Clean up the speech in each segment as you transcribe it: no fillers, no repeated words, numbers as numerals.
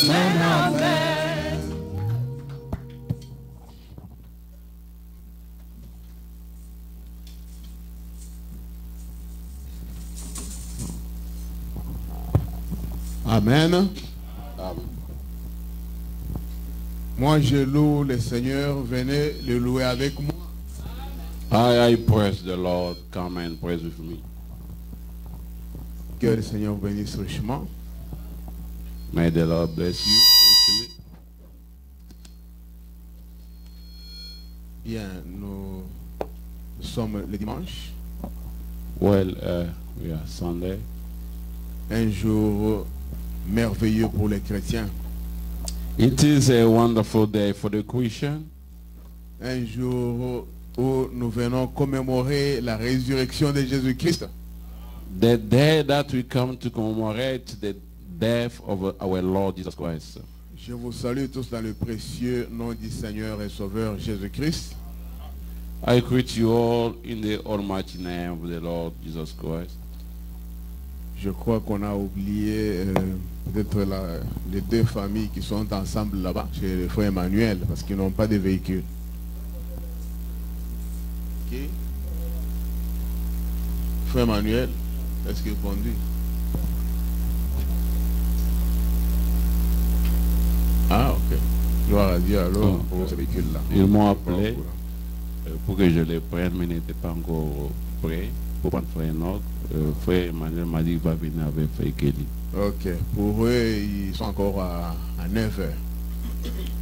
Amen, amen. Amen. Moi, je loue le Seigneur. Venez le louer avec moi. I praise the Lord. Come and praise with me. Que le Seigneur vous bénisse richement. May the Lord bless you richly. Bien, nous sommes le dimanche. Well, we are Sunday. Un jour merveilleux pour les chrétiens. It is a wonderful day for the Christian. Un jour où nous venons commémorer la résurrection de Jésus-Christ. The day that we come to commemorate the death of our Lord Jesus Christ. Je vous salue tous dans le précieux nom du Seigneur et Sauveur Jésus-Christ. I greet you all in the almighty name of the Lord Jesus Christ. Je crois qu'on a oublié peut-être les deux familles qui sont ensemble là-bas, chez le frère Emmanuel, parce qu'ils n'ont pas de véhicule. Ok. Frère Emmanuel, est-ce qu'il conduit? Ah, ok. Gloire à Dieu alors pour ce véhicule-là. Ils m'ont appelé pour que je les prenne, mais n'étaient pas encore prêts pour prendre frère Enoch. Frère Emmanuel m'a dit qu'il va venir avec frère Kelly. Ok. Pour eux, ils sont encore à 9 heures.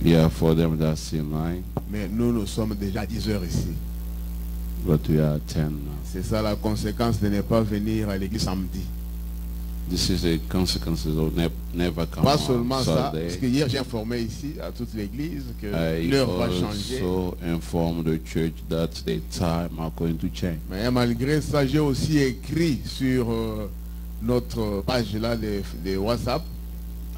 Yeah, for them that's still 9. Mais nous sommes déjà à 10 heures ici. But we are 10 now. C'est ça la conséquence de ne pas venir à l'église samedi. This is the consequences of never come Pas on seulement ça, Sunday. parce que hier j'ai informé ici à toute l'église que l'heure va changer. I also informed the church that the time are going to change. Mais malgré ça, j'ai aussi écrit sur notre page là de WhatsApp.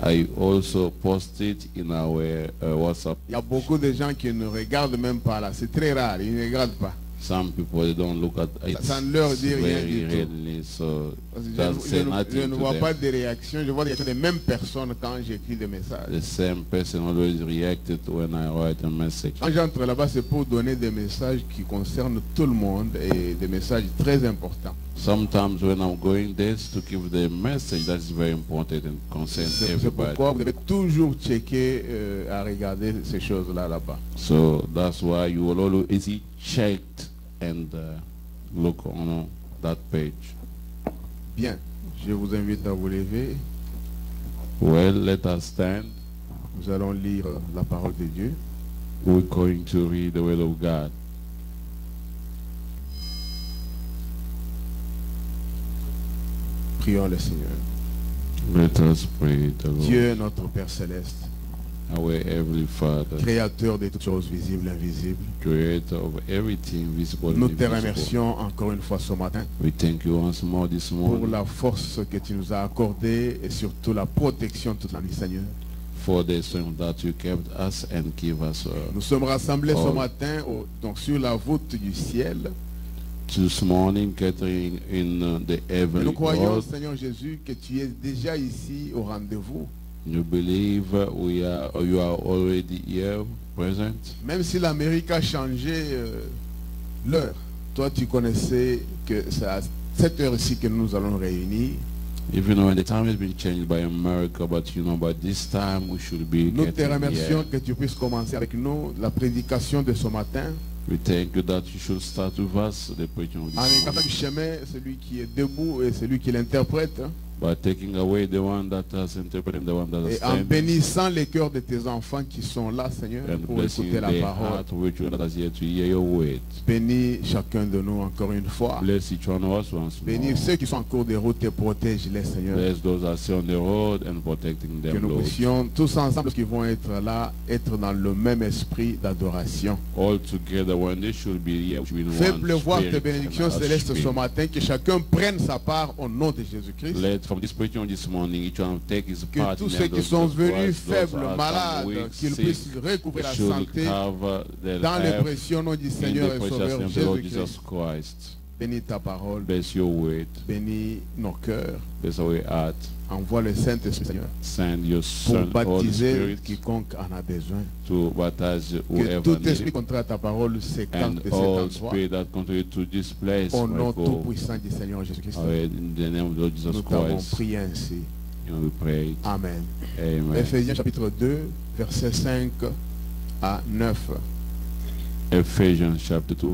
I also posted in our WhatsApp. Il y a beaucoup de gens qui ne regardent même pas là. C'est très rare, ils ne regardent pas. Some people they don't look at it. Ça ne leur dit rien Very du tout. rarely, so Je ne vois them. pas de réactions, je vois des réactions des mêmes personnes quand j'écris des messages. The same person always reacted when I write a message. Quand j'entre là-bas, c'est pour donner des messages qui concernent tout le monde et des messages très importants. Sometimes when I'm going there to give the message that is very important and concerns C'est everybody. pourquoi vous devez toujours checker à regarder ces choses-là là-bas. So that's why you will always check and look on that page. Bien, je vous invite à vous lever. Well, let us stand. Nous allons lire la parole de Dieu. We're going to read the word of God. Prions le Seigneur. Let us pray the Lord. Dieu, notre Père Céleste, Our Heavenly Father, Créateur de toutes choses visibles et invisibles, Creator of everything visible nous and te invisible. remercions encore une fois ce matin We thank you once more this pour morning la force que tu nous as accordée et surtout la protection toute l'année, Seigneur. for the strength that you kept us and give us Nous sommes rassemblés ce Oh. matin donc sur la voûte du ciel. this morning, gathering in the Nous heavenly croyons, world. Seigneur Jésus, que tu es déjà ici au rendez-vous. You believe you are already here, present. Même si l'Amérique a changé l'heure, toi tu connaissais que c'est à cette heure-ci que nous allons réunir. Even though the time has been changed by America, but you know, by this time we should be Nous te getting remercions here. que tu puisses commencer avec nous la prédication de ce matin. We thank you that you should start with us the preaching of En this écartant du morning. chemin celui qui est debout et celui qui l'interprète. By taking away the one that has interpreted and the one that has Et en standing, bénissant les cœurs de tes enfants qui sont là, Seigneur, and pour blessing écouter la the parole. heart which you that is here to hear your word. Bénis chacun de nous encore une fois. Bless each one of us once Bénis more. ceux qui sont en cours de route et protège-les, Seigneur. Bless those that stay on the road and protecting Que them, nous Lord. puissions tous ensemble qui vont être là, être dans le même esprit d'adoration. All together when they should be here, we should be in Fais one pleuvoir tes spirit bénédictions and célestes ce spirit. matin, que chacun prenne sa part au nom de Jésus-Christ. Let from this preaching this morning, each one take his Que part tous in ceux the qui sont Jesus venus Christ, those faibles, that are malades, weak, qu'ils sick, puissent recouvrer la should santé cover their dans le health précieux nom du in Seigneur the et precious Sauveur name of the Lord Jesus Jésus-Christ. Christ. Bénis ta parole, Bless your word. bénis nos cœurs. Bless our heart. Envoie le Saint-Esprit, Seigneur, Send your pour Son, Holy baptiser Spirit, quiconque en a besoin. to baptize Que whoever tout needs esprit it. contraire à ta parole s'écarte And de cet all endroit. spirit that continue to this place, Au nom might go tout-puissant du Seigneur Jésus-Christ, away in the name of Lord Jesus nous t'avons Christ. prié ainsi. And we pray. Amen. Amen. Éphésiens chapitre 2, versets 5 à 9. Ephesians chapter 2,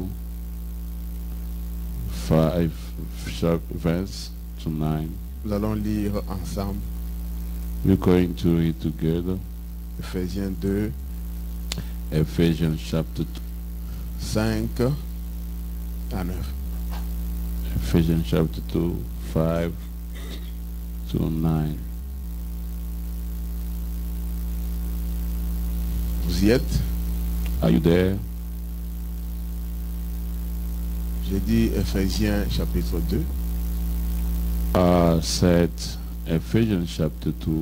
5 verse to 9. Nous allons lire ensemble We're going to read together Éphésiens 2, Ephesians chapter 2, 5 à 9. Ephesians chapter 2, 5 to 9. Vous y êtes? Are you there? J'ai dit Éphésiens chapitre 2, Said Ephesians chapter 2,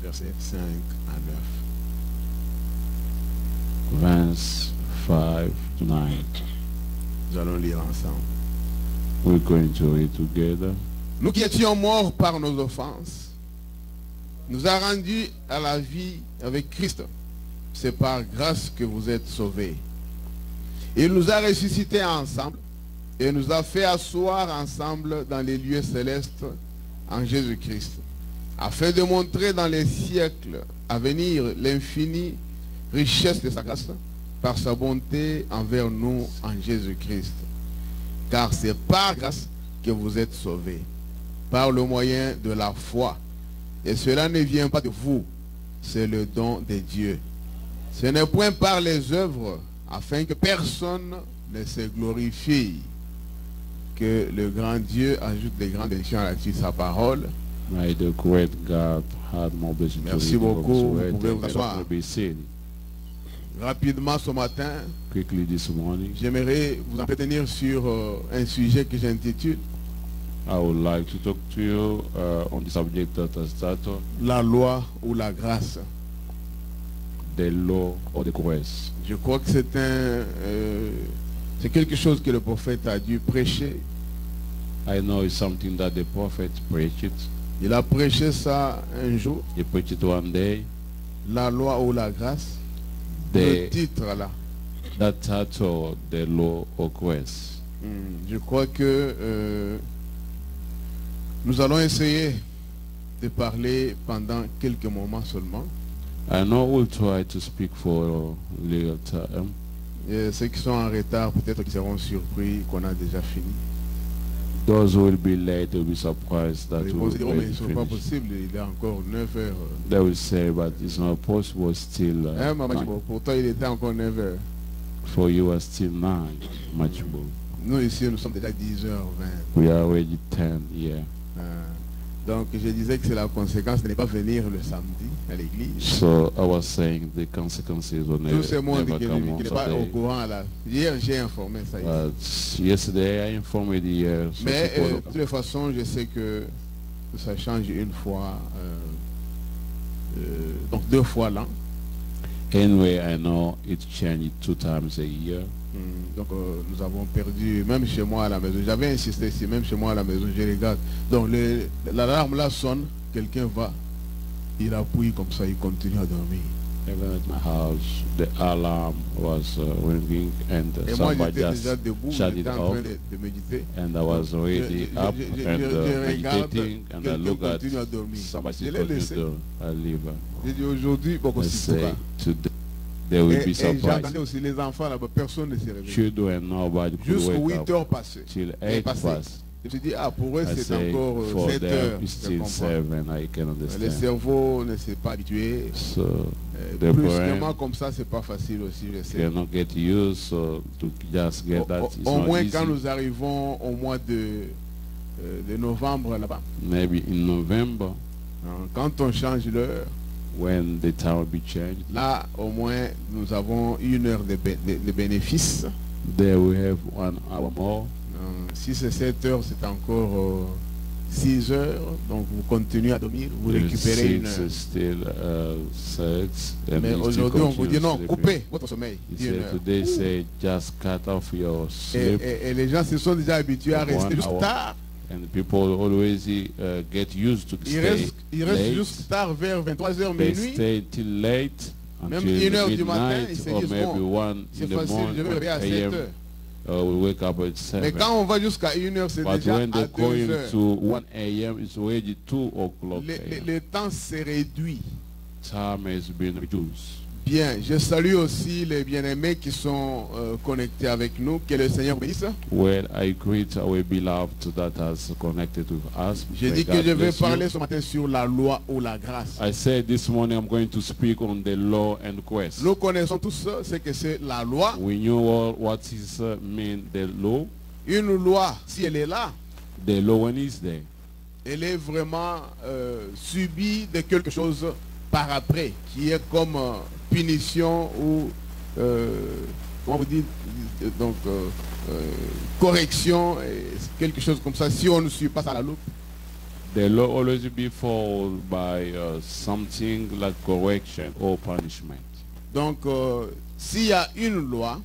versets 5 à 9. verse 5 to 9. Nous allons lire ensemble. We're going to read together. Nous qui étions morts par nos offenses, nous a rendus à la vie avec Christ. C'est par grâce que vous êtes sauvés. Il nous a ressuscités ensemble et nous a fait asseoir ensemble dans les lieux célestes en Jésus-Christ, afin de montrer dans les siècles à venir l'infinie richesse de sa grâce par sa bonté envers nous en Jésus-Christ. Car c'est par grâce que vous êtes sauvés, par le moyen de la foi. Et cela ne vient pas de vous, c'est le don de Dieu. Ce n'est point par les œuvres, afin que personne ne se glorifie, que le grand Dieu ajoute des grandes bénédictions à sa parole. May the great God have more blessing to Merci read of beaucoup. His Vous word. pouvez vous Thank asseoir. you for being seen. Rapidement ce matin, Quickly this morning, j'aimerais vous entretenir sur un sujet que j'intitule I would like to talk to you on the subject that is titled la loi ou la grâce. the law or the grace. Je crois que c'est quelque chose que le prophète a dû prêcher. I know it's something that the prophet preached. Il a prêché ça un jour, He preached it one day. la loi ou la grâce. Le The, titre là. that title, the law or grace. Je crois que nous allons essayer de parler pendant quelques moments seulement. I know we'll try to speak for a little time. Et ceux qui sont en retard, peut-être qu'ils seront surpris qu'on a déjà fini. Those who will be late will be surprised that Ils we vont se dire, oh, mais will ce n'est pas finish. possible, il est encore 9 heures. They will say, but it's not possible still. Hein, Maman Nine. Chibo, pour toi, il était encore 9 heures. For you are still 9, much more. Nous, ici, nous sommes déjà 10h20. We are already 10 here. Donc, je disais que c'est la conséquence de ne pas venir le samedi à l'église. So I was saying the consequences will Tout ce monde never qui come n'est on pas au Sunday. courant là. Hier, j'ai informé ça. Yesterday I informed here. So Mais people- de toute façon, je sais que ça change une fois, donc 2 fois l'an. Anyway, I know it changed 2 times a year. Donc nous avons perdu, même chez moi à la maison. J'avais insisté ici, même chez moi à la maison, je regarde. Donc l'alarme là sonne, quelqu'un va, il appuie comme ça, il continue à dormir. Even at my house, the alarm was ringing and Et moi somebody j'étais just déjà debout, shut j'étais it en train off. de méditer. And I was already Je- up je- je- and je regarde, meditating, and I quelqu'un look at continue à dormir. somebody Je l'ai continue laissé. to leave. J'ai dit aujourd'hui, bon, I c'est tout say ça. today they will be Et j'entendais surprised. aussi les enfants là-bas, personne ne s'est réveillé. Children, nobody could Jusqu'aux wake 8 up heures passées. till Et 8 passé. past. Je me suis dit, ah, pour eux I c'est say encore for 7 them heures. it's Je still comprends. 7. I can Le understand. cerveau ne s'est pas habitué. So the Brusquement brain comme ça, c'est pas facile aussi, je sais. cannot get used. So to just get that, it's Au not moins easy. quand nous arrivons au mois de novembre là-bas, Maybe in November, quand on change l'heure, when the time will be changed, là au moins nous avons 1 heure de bénéfice. there we have 1 hour more. Si c'est 7 heures, c'est encore 6 heures, donc vous continuez à dormir, vous Till récupérez une 6 heure. is still 6, and Mais you still aujourd'hui, on vous dit continue non, sleeping. coupez votre sommeil He d'une said heure. today, say just cut off your Et, sleep, et les gens se sont déjà habitués à One rester jusqu'à hour. tard. and people always get used to Ils stay restent late. jusqu'à tard vers 23h They minuit. stay till late, Même until 1 heure du matin, ils midnight, se or disent, maybe bon, 1 c'est in the facile, je vais morning, réveiller à 7 a.m. heures. We wake up at Mais 7. quand on va jusqu'à 1 heure, c'est But déjà when à they're 2 going heures. to 1 a.m., it's already 2 o'clock. Le temps s'est réduit. Time has been reduced. Bien, je salue aussi les bien-aimés qui sont connectés avec nous. Que le Seigneur bénisse. Well, I greet our beloved that has connected with us. J'ai May dit que God je vais bless you. parler ce matin sur la loi ou la grâce. I said this morning I'm going to speak on the law and grace. Nous connaissons tous ce que c'est la loi. We knew all what is mean the law. Une loi, si elle est là, The law when is there. elle est vraiment subie de quelque chose par après, qui est comme punition ou, comment vous dites, donc, correction, et quelque chose comme ça, si on ne suit pas ça à la loupe. The law always be followed by something like correction or punishment. Donc, s'il y a une loi,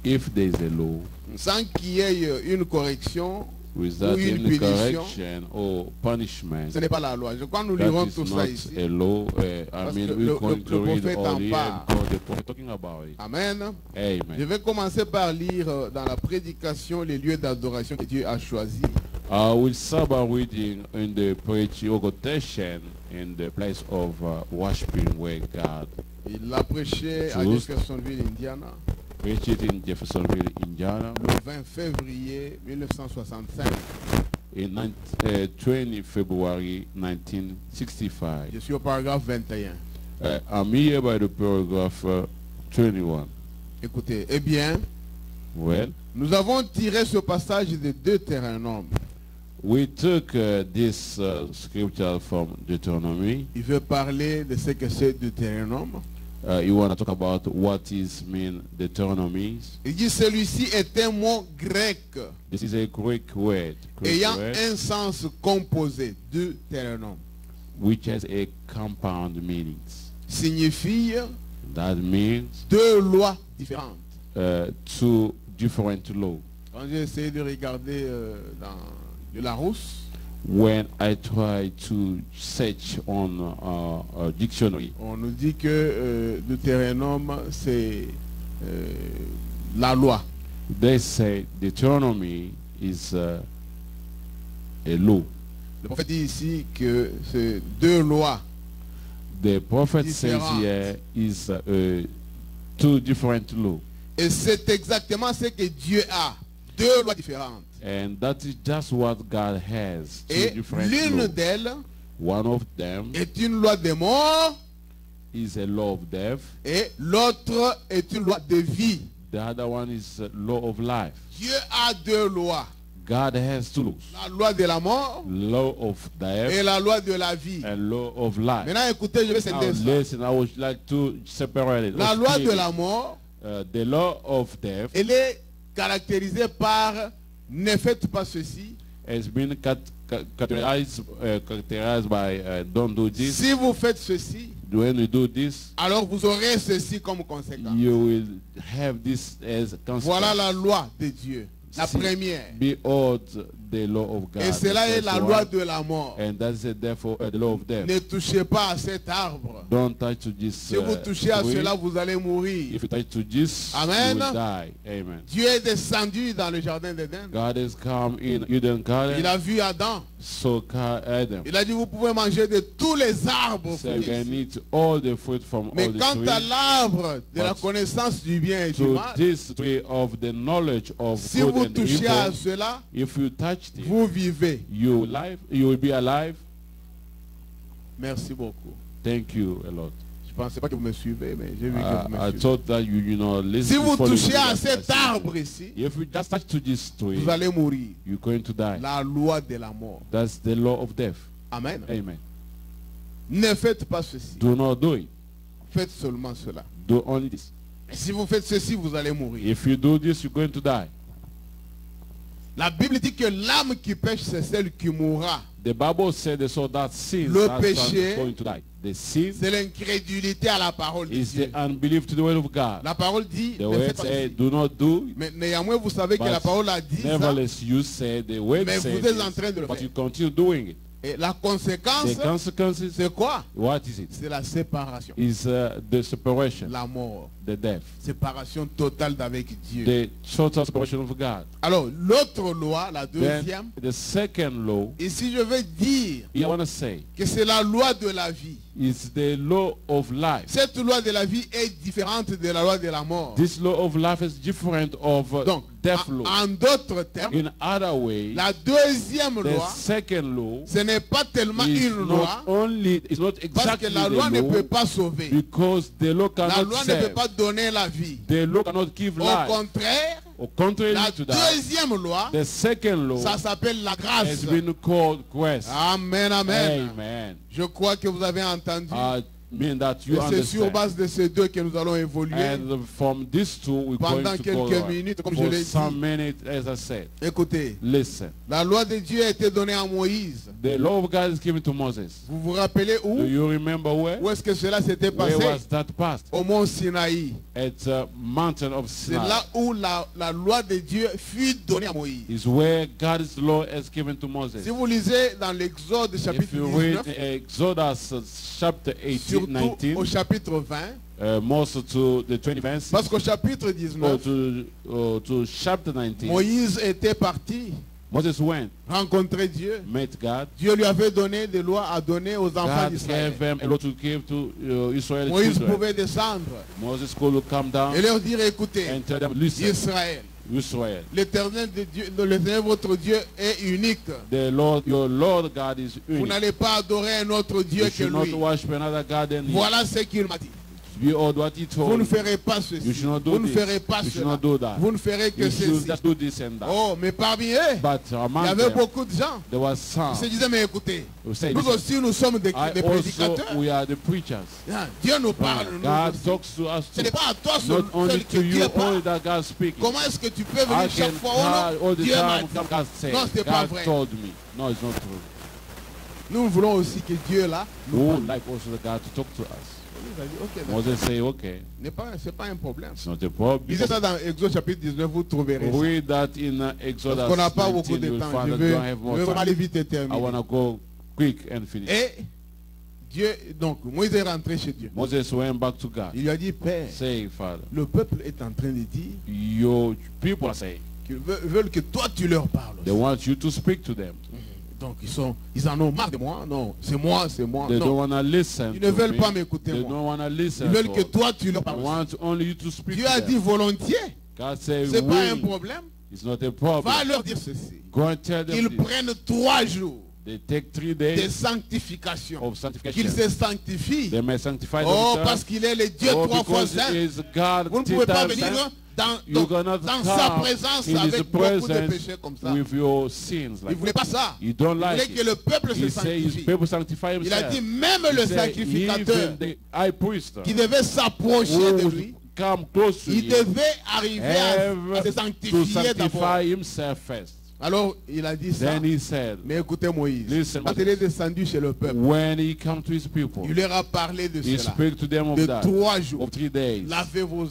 If there is a law, sans qu'il y ait une correction, without Oui, une any punition. correction or punishment, ce n'est pas la loi. Je crois que nous that lirons is tout ça not ici. a law. I Parce mean, que we're going le to read prophète all en here parle. and God the prophet talking about it. Amen. Je Amen. vais commencer par lire dans la prédication les lieux d'adoration que Dieu a choisis. We'll start by reading in the preaching or quotation in the place of worshiping where God Il l'a prêché à Juste. Jeffersonville, Indiana, preached it in Jeffersonville, Indiana, le 20 février 1965. in 20 February 1965. Je suis au paragraphe 21. I'm here by the paragraph 21. Écoutez, eh bien, Well, nous avons tiré ce passage de Deutéronome. we took this scripture from Deuteronomy. Il veut parler de ce que c'est Deutéronome. You want to talk about what is mean Deuteronomy? Il dit celui-ci est un mot grec This is a Greek word, ayant un sens composé, Deutéronome. which has a compound meaning. Signifie That means deux lois différentes. two different laws. Quand j'ai essayé de regarder dans de la Rousse, When I try to search on a dictionary, on nous dit que Deutéronome c'est la loi. they say Deuteronomy is a law. Le prophète dit ici que c'est deux lois. The prophet says Différentes. here is two different laws. Et c'est exactement ce que Dieu a. Deux lois différentes. And that is just what God has. Two Et different l'une laws. d'elles One of them est une loi de mort is a law of death. et l'autre est une loi de vie. The other one is a law of life. Dieu a deux lois. God has two laws. La loi de la mort Law of death et la loi de la vie. and law of life. Maintenant écoutez, je vais Now citer ça. listen, I would like to separate it. La Let's loi split de it. la mort, The law of death elle est caractérisée par ne faites pas ceci. has been characterized by don't do this. Si vous faites ceci, When you do this, alors vous aurez ceci comme conséquence. you will have this as consequence. Voilà la loi de Dieu. La See, première. Behold the law of God. Et cela the est first la loi one. de la mort. And that's therefore the law of death. Ne touchez pas à cet arbre. Don't touch to this. Si vous touchez à tree. cela, vous allez mourir. If you touch to this, Amen. you will die. Amen. Dieu est descendu dans le jardin d'Éden. God has come in Eden Garden. Il a vu Adam. So Adam. Il a dit, vous pouvez manger de tous les arbres. So you can fruits. eat all the fruit from Mais all the quant à trees. l'arbre de la But connaissance du bien et du To mal, this tree of the knowledge of si good vous and touchez à evil, cela, if you touched it, vous vivez. you will be alive. Merci beaucoup. Thank you a lot. Je ne pensais pas que vous me suivez, mais j'ai vu que vous me I suivez. thought that you know, listen. Si vous follow touchez me, à that's cet what I said. arbre ici, If you just touch to this tree, vous allez mourir. you're going to die. La loi de la mort. That's the law of death. Amen. Amen. Ne faites pas ceci. Do not do it. Faites seulement cela. Do only this. Et si vous faites ceci, vous allez mourir. If you do this, you're going to die. La Bible dit que l'âme qui pêche, c'est celle qui mourra. The Bible said the soul that sins, Le that son péché, is going to die. The sin c'est l'incrédulité à la parole de is Dieu. the unbelief to the word of God. La parole dit, The ne word faites pas said, ceci. do not do. Mais néanmoins, vous savez que But la parole a dit ça. Nevertheless, you say the word Mais said vous êtes en this, train de le but faire. you continue doing it. Et la conséquence, The consequences, c'est quoi? what is it? C'est la séparation, Is the separation, la mort, the death, séparation totale d'avec Dieu. the total separation of God. Alors, l'autre loi, la Then deuxième, the second law, et si je veux dire I want to say, que c'est la loi de la vie, is the law of life. cette loi de la vie est différente de la loi de la mort. This law of life is different of Donc, death law. en d'autres termes, In other way, la deuxième the loi, second law ce n'est pas tellement is une loi, not only, is not parce exactly que la the loi ne peut law, pas sauver. because the law La cannot loi ne peut save. pas donner la vie. The law cannot give Au life. contraire, Or contrary la to that, deuxième loi, the second law ça s'appelle la grâce. has been called grace. Amen, amen. Amen. Je crois que vous avez entendu. I mean that you Et c'est sur understand. base de ces deux que nous allons évoluer. And from these two, we're going Pendant to go quelques on. minutes, comme je For l'ai some dit. minutes, as I said. Écoutez, Listen. la loi de Dieu a été donnée à Moïse. The law of God is given to Moses. Vous vous rappelez Do où? you remember where? Où est-ce que cela s'était Where passé? was that passed? Au mont Sinaï. At mountain of C'est Sinai. là où la loi de Dieu fut donnée à Moïse. Is where God's law is given to Moses. Si vous lisez dans l'Exode If chapitre you read 19, Exodus chapter 18, surtout 19, au chapitre 20, most to the 20 verses, parce qu'au chapitre or 19, to chapter 19, Moïse était parti Moses went, rencontrer Dieu. met God. Dieu lui avait donné des lois à donner aux enfants God d'Israël. gave him a law to give to Israel Moïse children. pouvait descendre Moses could come down et leur dire, écoutez, and tell them, listen, Israël, Israel, l'Éternel de Dieu, l'Éternel votre Dieu est unique. the Lord, your Lord God is Vous unique. n'allez pas adorer un autre Dieu You que should not lui. worship another God than Him. Voilà ce qu'il m'a dit. You heard what He Vous ne told you. ferez pas You ceci. should not do Vous ne this. ferez pas You should cela. not do that. Vous ne ferez que You should ceci. just do this and that. Oh, mais parmi eux, But il y among avait them, beaucoup de gens there was qui some se disaient, mais écoutez, who said, nous listen, aussi nous sommes des I also, prédicateurs. we are the preachers. Ah, Dieu nous parle. nous God aussi. talks to us Ce too. n'est pas à toi Not seul only que to Dieu you, parle. only that God speaking. Comment est-ce que tu peux I venir can chaque fois? cry Oh all non, the Dieu m'a time. dit. God said, Non, c'est pas God vrai. told me. No, it's not true. Nous voulons aussi que Dieu là We nous would parle. like also the God to talk to us. Il a dit, ok, d'accord. Moses say, okay, C'est pas un problème. it's not a problem. Lisez ça dans Exode chapitre 19, vous trouverez ça. Read that in Exodus Parce qu'on n'a pas beaucoup 19, de you'll temps. find Je that veux, you don't have je more veux aller time. vite et I terminer. want to go quick and finish. Et Dieu, donc Moïse est rentré chez Dieu. Moses went back to God. Il lui a dit, Père, Say, Father, le peuple est en train de dire your people are saying qu'ils veulent que toi tu leur parles. they want you to speak to them. Donc ils en ont marre de moi. Non, c'est moi. They don't Non, want to listen ils ne to veulent me. pas m'écouter They moi. don't want to Ils listen veulent que to toi tu leur I parles. want only you to speak Dieu to a them. dit volontiers. God said, C'est pas un we. problème. It's not a Va problem. leur dire ceci. Go and tell them Ils this. prennent 3 jours They take 3 de days sanctification. of Qu'ils sanctification. se sanctifient. They may sanctify Oh, themselves. parce qu'il est le Dieu Oh, 3 fois because saint. he is God Vous ne 3 pouvez pas times venir saint. dans You cannot sa come présence in his avec beaucoup de presence péchés comme ça. with your sins. Il ne Like voulait pas ça. you don't Il like voulait que it. le peuple se He said his sanctifie. people sanctify Il a himself. dit même He le said sacrificateur even the high priest qui devait s'approcher who de would lui, come close to il him devait arriver à have se to sanctifier d'abord. sanctify himself first. Alors il a dit ça. Then he said, Mais écoutez Moïse, Listen, quand il est descendu chez le peuple, when he come to his people, il leur a parlé de he cela. speak to them of De that, 3 jours. of 3 days. Lavez vos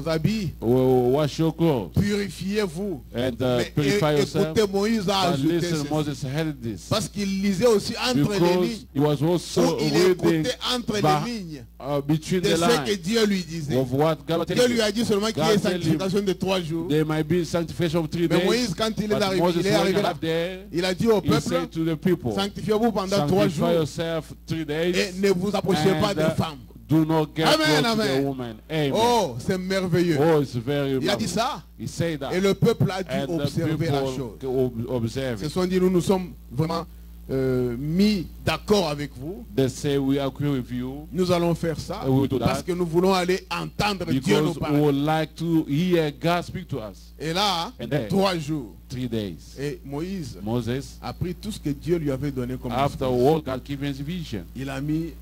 habits, Wash your clothes purifiez-vous. and Mais purify yourself. écoutez, Moïse a But ajouté listen, ceci. Moses heard this Parce qu'il lisait aussi entre les because lignes. he was also Où il reading écoutait entre les lignes between de the ce que lines Dieu lui disait. of what God Dieu lui said. a dit seulement qu'il y ait sanctification de 3 jours. There might be sanctification of 3 Mais days. Moïse, quand il But est arrivé, Moses, il est when he arrivé là. got there, Il a dit au he peuple, said to the people, sanctifiez-vous pendant 3 sanctify jours yourself 3 et days ne vous approchez pas and des femmes. do not get Amen, close to amen. the woman. Amen. Oh, c'est merveilleux. Oh, it's very Il a dit marvelous. ça. He said that. Et le peuple a dû And the observer la chose. people observe Ils se it. sont dit, nous nous sommes vraiment mis d'accord avec vous. They say, we agree with you Nous allons faire ça We will do that. parce que nous voulons aller entendre Dieu nous because we parler. would like to hear God speak to us. Et là, And then, 3 jours. 3 days. Et Moïse Moses, a pris tout ce que Dieu lui avait donné comme after instruction. all, God gave his vision. Il a mis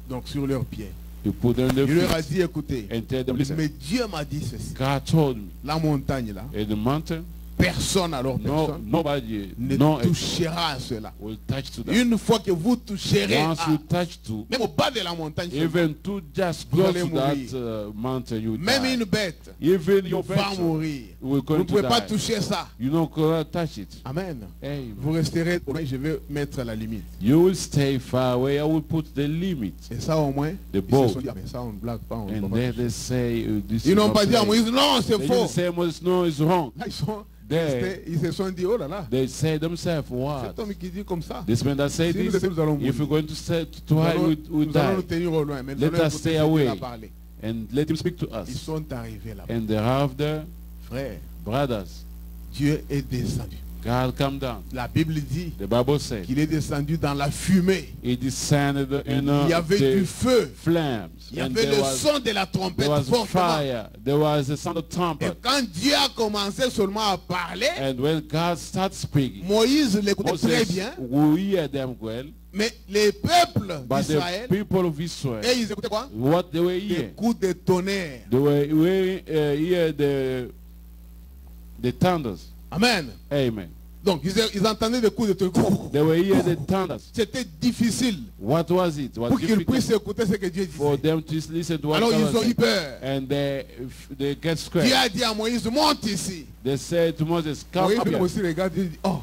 donc sur leurs pieds. He put them in the Il leur a feet dit, écoutez, and tell them, listen, mais Dieu m'a dit ceci. God told me La montagne là, in the mountain, personne alors personne Nobody ne touchera à cela. will touch to that. Une fois que vous toucherez Once you touch to, même au bas de la montagne, even to just Vous go allez to mourir. that mountain, you même die. une bête Even your va best mourir. will Vous going ne pouvez to pas die. toucher ça. You don't go touch it. Amen. Amen. Vous resterez, je vais mettre la limite. You will stay far away. I will put the limit. Et ça au moins, The ils bow. se sont dit, ah, mais ça on ne blague pas. On And va pas then toucher. they say this Ils is n'ont not pas dit à right. Moïse, non, c'est They faux. didn't say Moses, no, it's wrong. Là, ils sont They- restés, ils se sont dit, oh là là, They say themselves, what? cet homme qui dit comme ça, This man that say Si nous this, essayons, nous allons if we're mourir. going to say to nous try, allons, we nous allons nous die. tenir au loin. Mais nous Let allons us écouter stay ce qu'il away. a parlé. And let him speak to Ils us. sont arrivés là-bas. And thereafter, Frère, brothers, Dieu est descendu. God come down. La Bible dit The Bible said qu'il est descendu dans la fumée. he descended in Il y avait du the feu. flames. Il y And avait there le was, son de la trompette there was fortement. fire. There was the sound of Et trumpet. quand Dieu a commencé seulement à parler, And when God starts speaking, Moïse l'écoutait très Moses bien, will hear them well. mais les peuples But d'Israël, the people of Israel, et ils écoutaient quoi? what they were Des hearing, coups de tonnerre. they were hear the thunders. Amen. Amen. Donc ils entendaient des coups de tonnerre. They were hear the thunders. C'était difficile What was it? pour Was qu'ils difficult puissent écouter ce que Dieu for disait. them to listen to what Alors God ils was ont eu saying. peur. And they get Dieu scared. a dit à Moïse, monte ici. They said to Moses, come Moïse up here. aussi regarde et dit, oh,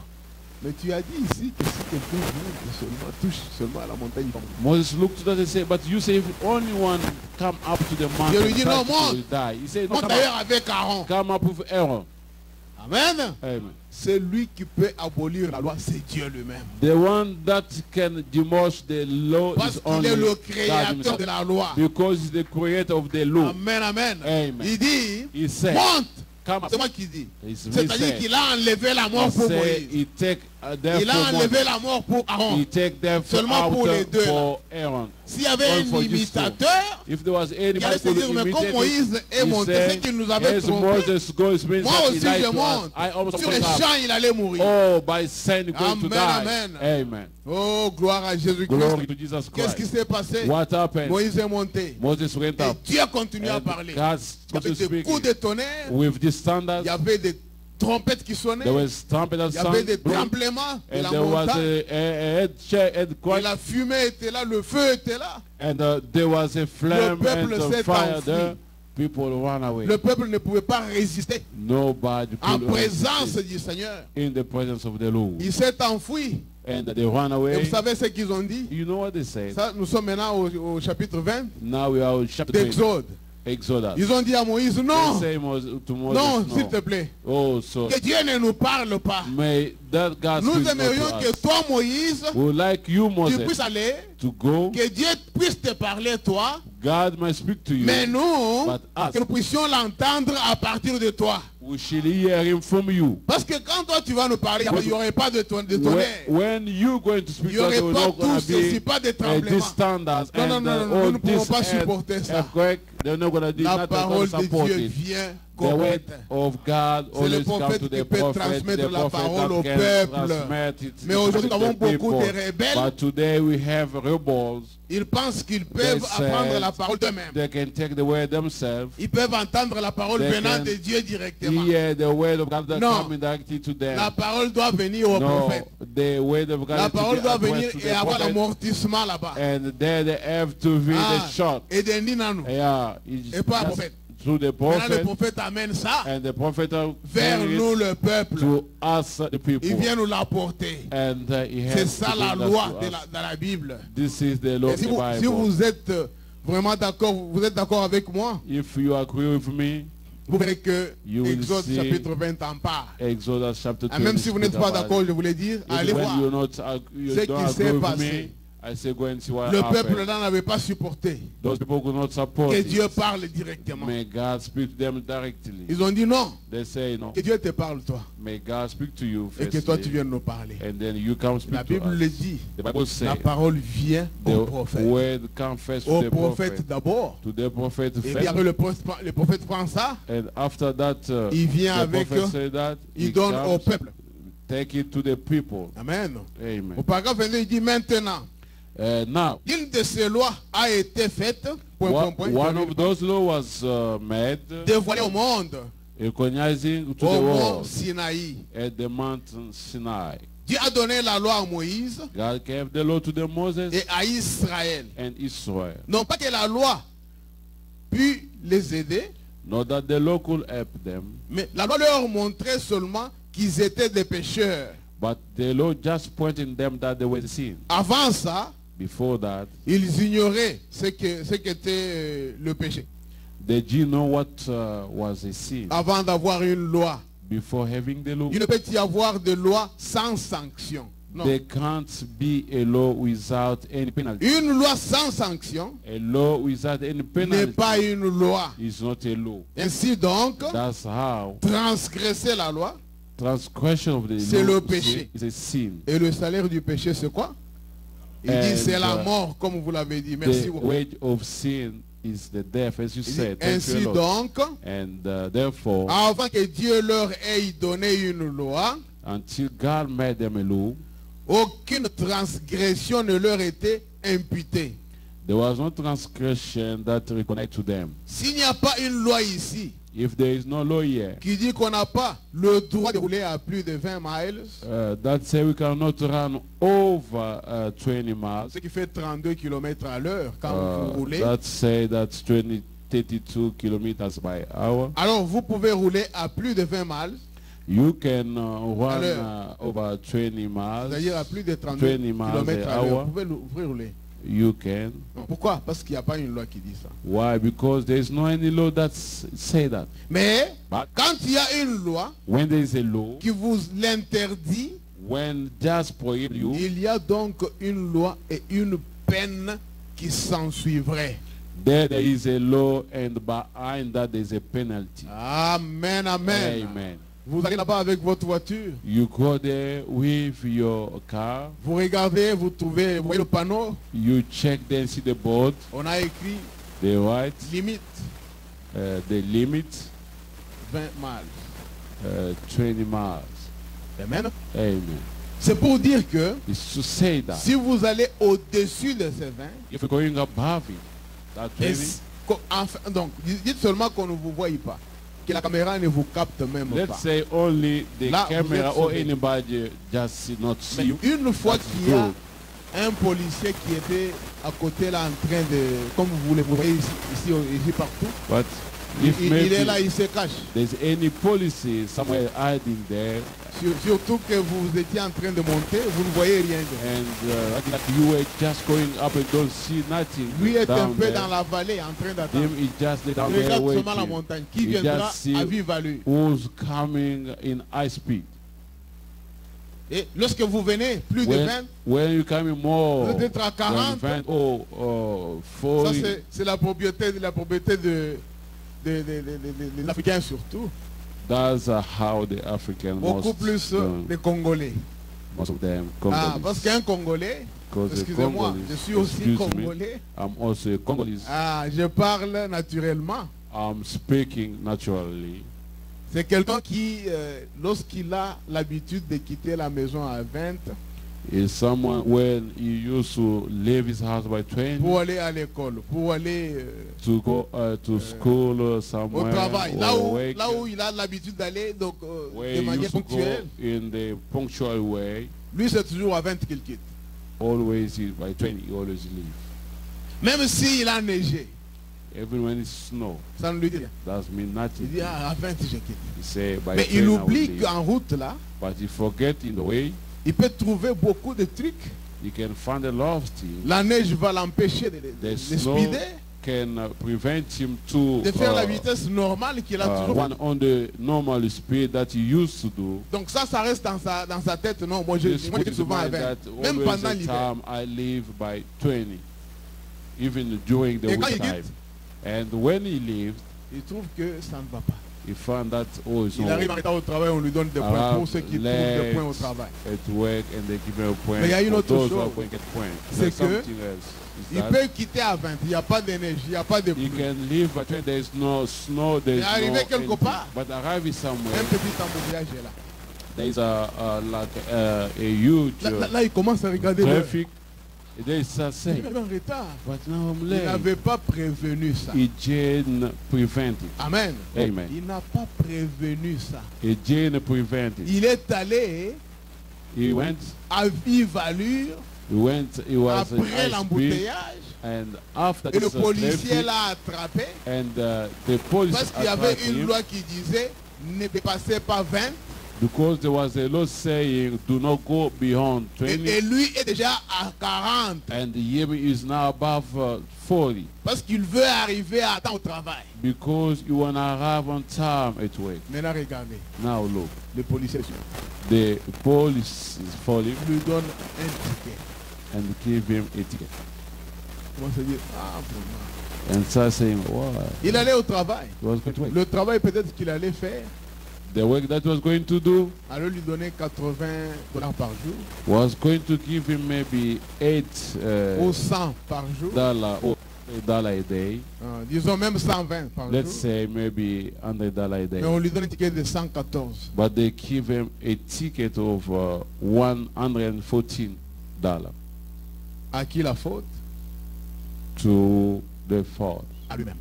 mais tu as dit ici que si quelqu'un vient seulement touche seulement à la montagne, il va mourir. Moses looked to that and said, but you say if only one come up to the mountain, lui dit, non, touch, monte. will die. He said, no, Monte come d'ailleurs up, avec Aaron. come up with Aaron. Amen. Amen. C'est lui qui peut abolir la loi, c'est Dieu lui-même. The one that can demolish the law Parce is qu'il only est le God créateur himself. de la loi. Because he's the creator of the law. Amen, amen. Amen. Il dit, He said, monte. come up. C'est moi qui dis. It's me C'est-à-dire said. qu'il a enlevé la mort He pour said Moïse. he take Il a therefore enlevé la mort pour Aaron. he take therefore Seulement out pour les deux, for Aaron. S'il y avait All un for these two. imitateur, If there was il allait anybody se who dire, mais comme Moïse est monté, c'est qu'il nous avait as trompé. Moses goes, means Moi that he aussi lied je to us. monte. I also Sur les come up. champs, il allait mourir. Oh, by sin going to Amen, die. amen. Amen. Oh, gloire à Jésus-Christ. Glory to Jesus Qu'est-ce qui Christ. s'est passé? What happened? Moïse est monté. Moses went Et up. Dieu a continué à And parler. God Il y started avait to des speak coups de tonnerre. with these thunders. Il y avait des trompettes qui sonnaient. There was trumpet and Il y avait des sound. tremblements de And la there was montagne. a Et earthquake. la fumée était là, le feu était là. And there was a flame peuple and s'est a fire enfui. there. People ran away. Le peuple ne pouvait pas résister Nobody en could présence resist du Seigneur. in the presence of the Lord. Il s'est enfui. And they ran Et away. vous savez ce qu'ils ont dit? You know what they said? Ça, nous sommes maintenant au chapitre 20 Now we are in chapter 20, d'Exode. Exodus. Ils ont dit à Moïse, They non, say to Moses, non, s'il no. te plaît, Oh, so que Dieu ne nous parle pas. may that God Nous speak not aimerions to que us. toi, Moïse, We would like you, tu Moses, puisses aller, to go. que Dieu puisse te parler, toi, God may speak to you. mais nous, But us. que nous puissions l'entendre à partir de toi. We shall hear him from you. Parce que quand toi, tu vas nous parler, il n'y aurait pas de tonnerre. When you going to speak Il n'y to us, aurait there will pas not going tout to ceci, be pas de tremblement. these standards Non, non, and non, non, all nous ne pouvons this pas supporter ça. earthquake. They're not going to do La not parole going de to support Dieu it. vient The word correcte. of God C'est le always comes prophète to qui the peut prophet. transmettre The la prophet parole au that can peuple. transmit it Mais aujourd'hui, nous to avons the beaucoup de people. rebelles. But today we have rebels. Ils pensent qu'ils peuvent They apprendre said la parole d'eux-mêmes. They can take the word themselves. Ils peuvent entendre la parole They venant can de Dieu directement. Hear the word of God that Non. coming directly to them. La parole doit venir au No, prophète. the word of God La to parole be doit addressed venir to et the avoir prophet. l'amortissement là-bas. And there they have to be Ah, the shot. et des ninanou. Yeah, it's Et pas just prophète. through the Maintenant, le prophet, prophète amène ça and the prophet vers bring nous, it le peuple. to us, the people. Il vient nous l'apporter. And he C'est has ça to la bring that loi to us. dans la Bible. This is the law Et of si the vous, Bible. si vous êtes vraiment d'accord, vous êtes d'accord avec moi, If you agree with me, vous verrez que You will Exode see chapitre 20 en parle. Exodus chapter 20. Et même si vous n'êtes pas d'accord, je voulais dire, allez when voir. you're not, you Ce don't qui agree s'est with passé. me, I say go and see what Le happened. peuple là n'avait pas supporté Those people could not support que it. Dieu parle directement. May God speak to them directly. Ils ont dit non, They say no. que Dieu te parle toi May God speak to you et que toi tu firstly, viennes nous parler. and then you come speak La to Bible us. le dit, The Bible la says parole vient au the prophète. word confess to Au the prophète prophet. d'abord. To the prophet Et puis first. après le prophète prend ça, And after that, il vient the avec, prophet said that, il he donne au comes, peuple. take it to the people. Amen. Amen. Au paragraphe 22, il dit maintenant, Now, une de ces lois a été faite, point, point, point, one of those laws was made, dévoilée au monde. recognizing to au the mont world Sinaï. at the mountain Sinai. Dieu a donné la loi à Moïse God gave the law to the Moses et à Israël. and Israel. Non pas que la loi puisse les aider, Not that the law could help them, mais la loi leur montrait seulement qu'ils étaient des pécheurs. but the law just pointing them that they were sin. Avant ça, Before that, ils ignoraient ce qu'était le péché. they didn't know what was a sin. Avant d'avoir une loi. Before having the law, Il ne peut y avoir de loi sans sanction. Non. there can't be a law without any penalty. Une loi sans sanction A law without any n'est penalty pas une loi. is not a law. Ainsi donc, That's how transgresser la loi transgression of the c'est law le péché. is a sin. Et le salaire du péché, c'est quoi? Il dit c'est la mort, comme vous l'avez dit. Merci The beaucoup. wage of sin is the death, as you Il dit, said. Thank ainsi you, Lord. donc, And therefore, avant que Dieu leur ait donné une loi, until God made them a law, aucune transgression ne leur était imputée. there was no transgression that reconnect to them. S'il n'y a pas une loi ici If there is no law here, qui dit qu'on n'a pas le droit de rouler à plus de 20 miles, that say we cannot run over 20 miles, ce qui fait 32 km à l'heure quand vous roulez, that say that's 32 kilometers by hour, alors vous pouvez rouler à plus de 20 miles, you can run l'heure. over 20 c'est-à-dire à miles, plus de 32 20 miles km an à l'heure. hour. Vous pouvez rouler. You can. Non, pourquoi? Parce qu'il n'y a pas une loi qui dit ça. Why? Because there is no any law that say that. Mais But quand il y a une loi when there is a law, qui vous l'interdit, when just prohibit you, il y a donc une loi et une peine qui s'en suivrait. there is a law, and behind that there is a penalty. Amen, amen. Amen. Vous allez là-bas avec votre voiture, You go there with your car, vous regardez, vous trouvez, vous voyez le panneau, you check then see the board, on a écrit the right, limite the limit, 20 miles. 20 miles. Amen. Amen. C'est pour dire que It's to say that si vous allez au-dessus de ces 20, if you're going above it, that et 20, enfin, donc dites seulement qu'on ne vous voit pas, que la caméra ne vous capte même let's pas. say only the Là, vous camera êtes or sauvé. anybody just not Mais see you. une fois That's qu'il y a good. un policier qui était à côté là en train de, comme vous voulez, vous voyez ici partout, But if il maybe est là, il se cache. there's any policy somewhere hiding there, Surtout que vous étiez en train de monter, vous ne voyez rien. and that you were just going up and don't see nothing Lui est un down peu there, dans la vallée en train d'attendre. him is just down Il there regarde seulement la waiting. montagne. Qui You viendra just see à vive allure. who's coming in high speed. Et lorsque vous venez, plus de 20, When you come in more Peut-être à 40. than 20 or ça 40, c'est la propriété de l'Africain surtout. that's how the African Beaucoup plus des Congolais. most of them Ah, Congolese. parce qu'un Congolais, Because the excusez-moi, Congolese, je suis aussi excuse me, Congolais. I'm also a Congolese. Ah, je parle naturellement. I'm speaking naturally. C'est quelqu'un qui, lorsqu'il a l'habitude de quitter la maison à 20 Is someone when he used to leave his house by 20 pour aller à l'école, pour aller to go to school au somewhere travail, or work, là où il a l'habitude d'aller donc where de he manière used to go ponctuelle, in the punctual way, lui c'est toujours à 20 qu'il quitte. always by 20 he always leave. Même s'il a neigé, Even when it's snow, ça ne lui dit rien. that means Il nothing. dit à 20 je quitte. He say by Mais 20 il I will oublie leave. qu'en route là, But he forget in the way, il peut trouver beaucoup de trucs. he can find a lot of things. La neige va l'empêcher de The snow speeder, can prevent him to de faire la vitesse normale qu'il a toujours. one on the normal speed that he used to do. Donc ça reste dans sa tête. Non, moi je This moi, put je in souvent à mind 20. that Même always pendant the l'hiver. time I live by 20, even during the Et quand il winter time. quitte, And when he leaves, il trouve que ça ne va pas. he found that oh, it's Il not arrive en retard au travail, on lui donne des points pour ceux qui trouvent des points au travail. at work, and they give him a point. Mais il y a une for autre those who are chose. going to get points. C'est There's que something else. Is Il that peut quitter à 20, il n'y a pas de neige, il n'y a pas de he pluie. can leave, but when there is no snow, there is Mais arrivé no quelque anything. part. But arriving somewhere, Un petit embouteillage est là. there is a huge Là, il commence à regarder l'heure. traffic. And they start Il saying, est en retard. but now I'm Il late. n'avait pas prévenu ça. He didn't prevent it. Amen. Amen. Il n'a pas prévenu ça. He didn't prevent it. Il est allé He went, à vive allure he was in après high speed, l'embouteillage and after et le this policier traffic, l'a attrapé and the police parce qu'il y avait attacked une him loi qui disait ne dépassez pas 20 because there was a law saying do not go beyond 20, et lui est déjà à 40 and him is now above 40 parce qu'il veut arriver à temps au travail. because you want to arrive on time at work. Maintenant regardez, Now look, le policier the police is following lui donne un ticket. and give him a ticket. Comment se dire ah, vraiment. And start saying, what? Il allait au travail. He was going to work. Le travail peut-être qu'il allait faire, The work that was going to do allait lui donner $80 par jour was going to give him maybe $8 ou 100 par jour. or $1 a day. Disons même 120 par Let's jour. say maybe $100 a day. Mais on lui donne un ticket de 114. But they give him a ticket of $114 À qui la faute? to the fault, À lui-même.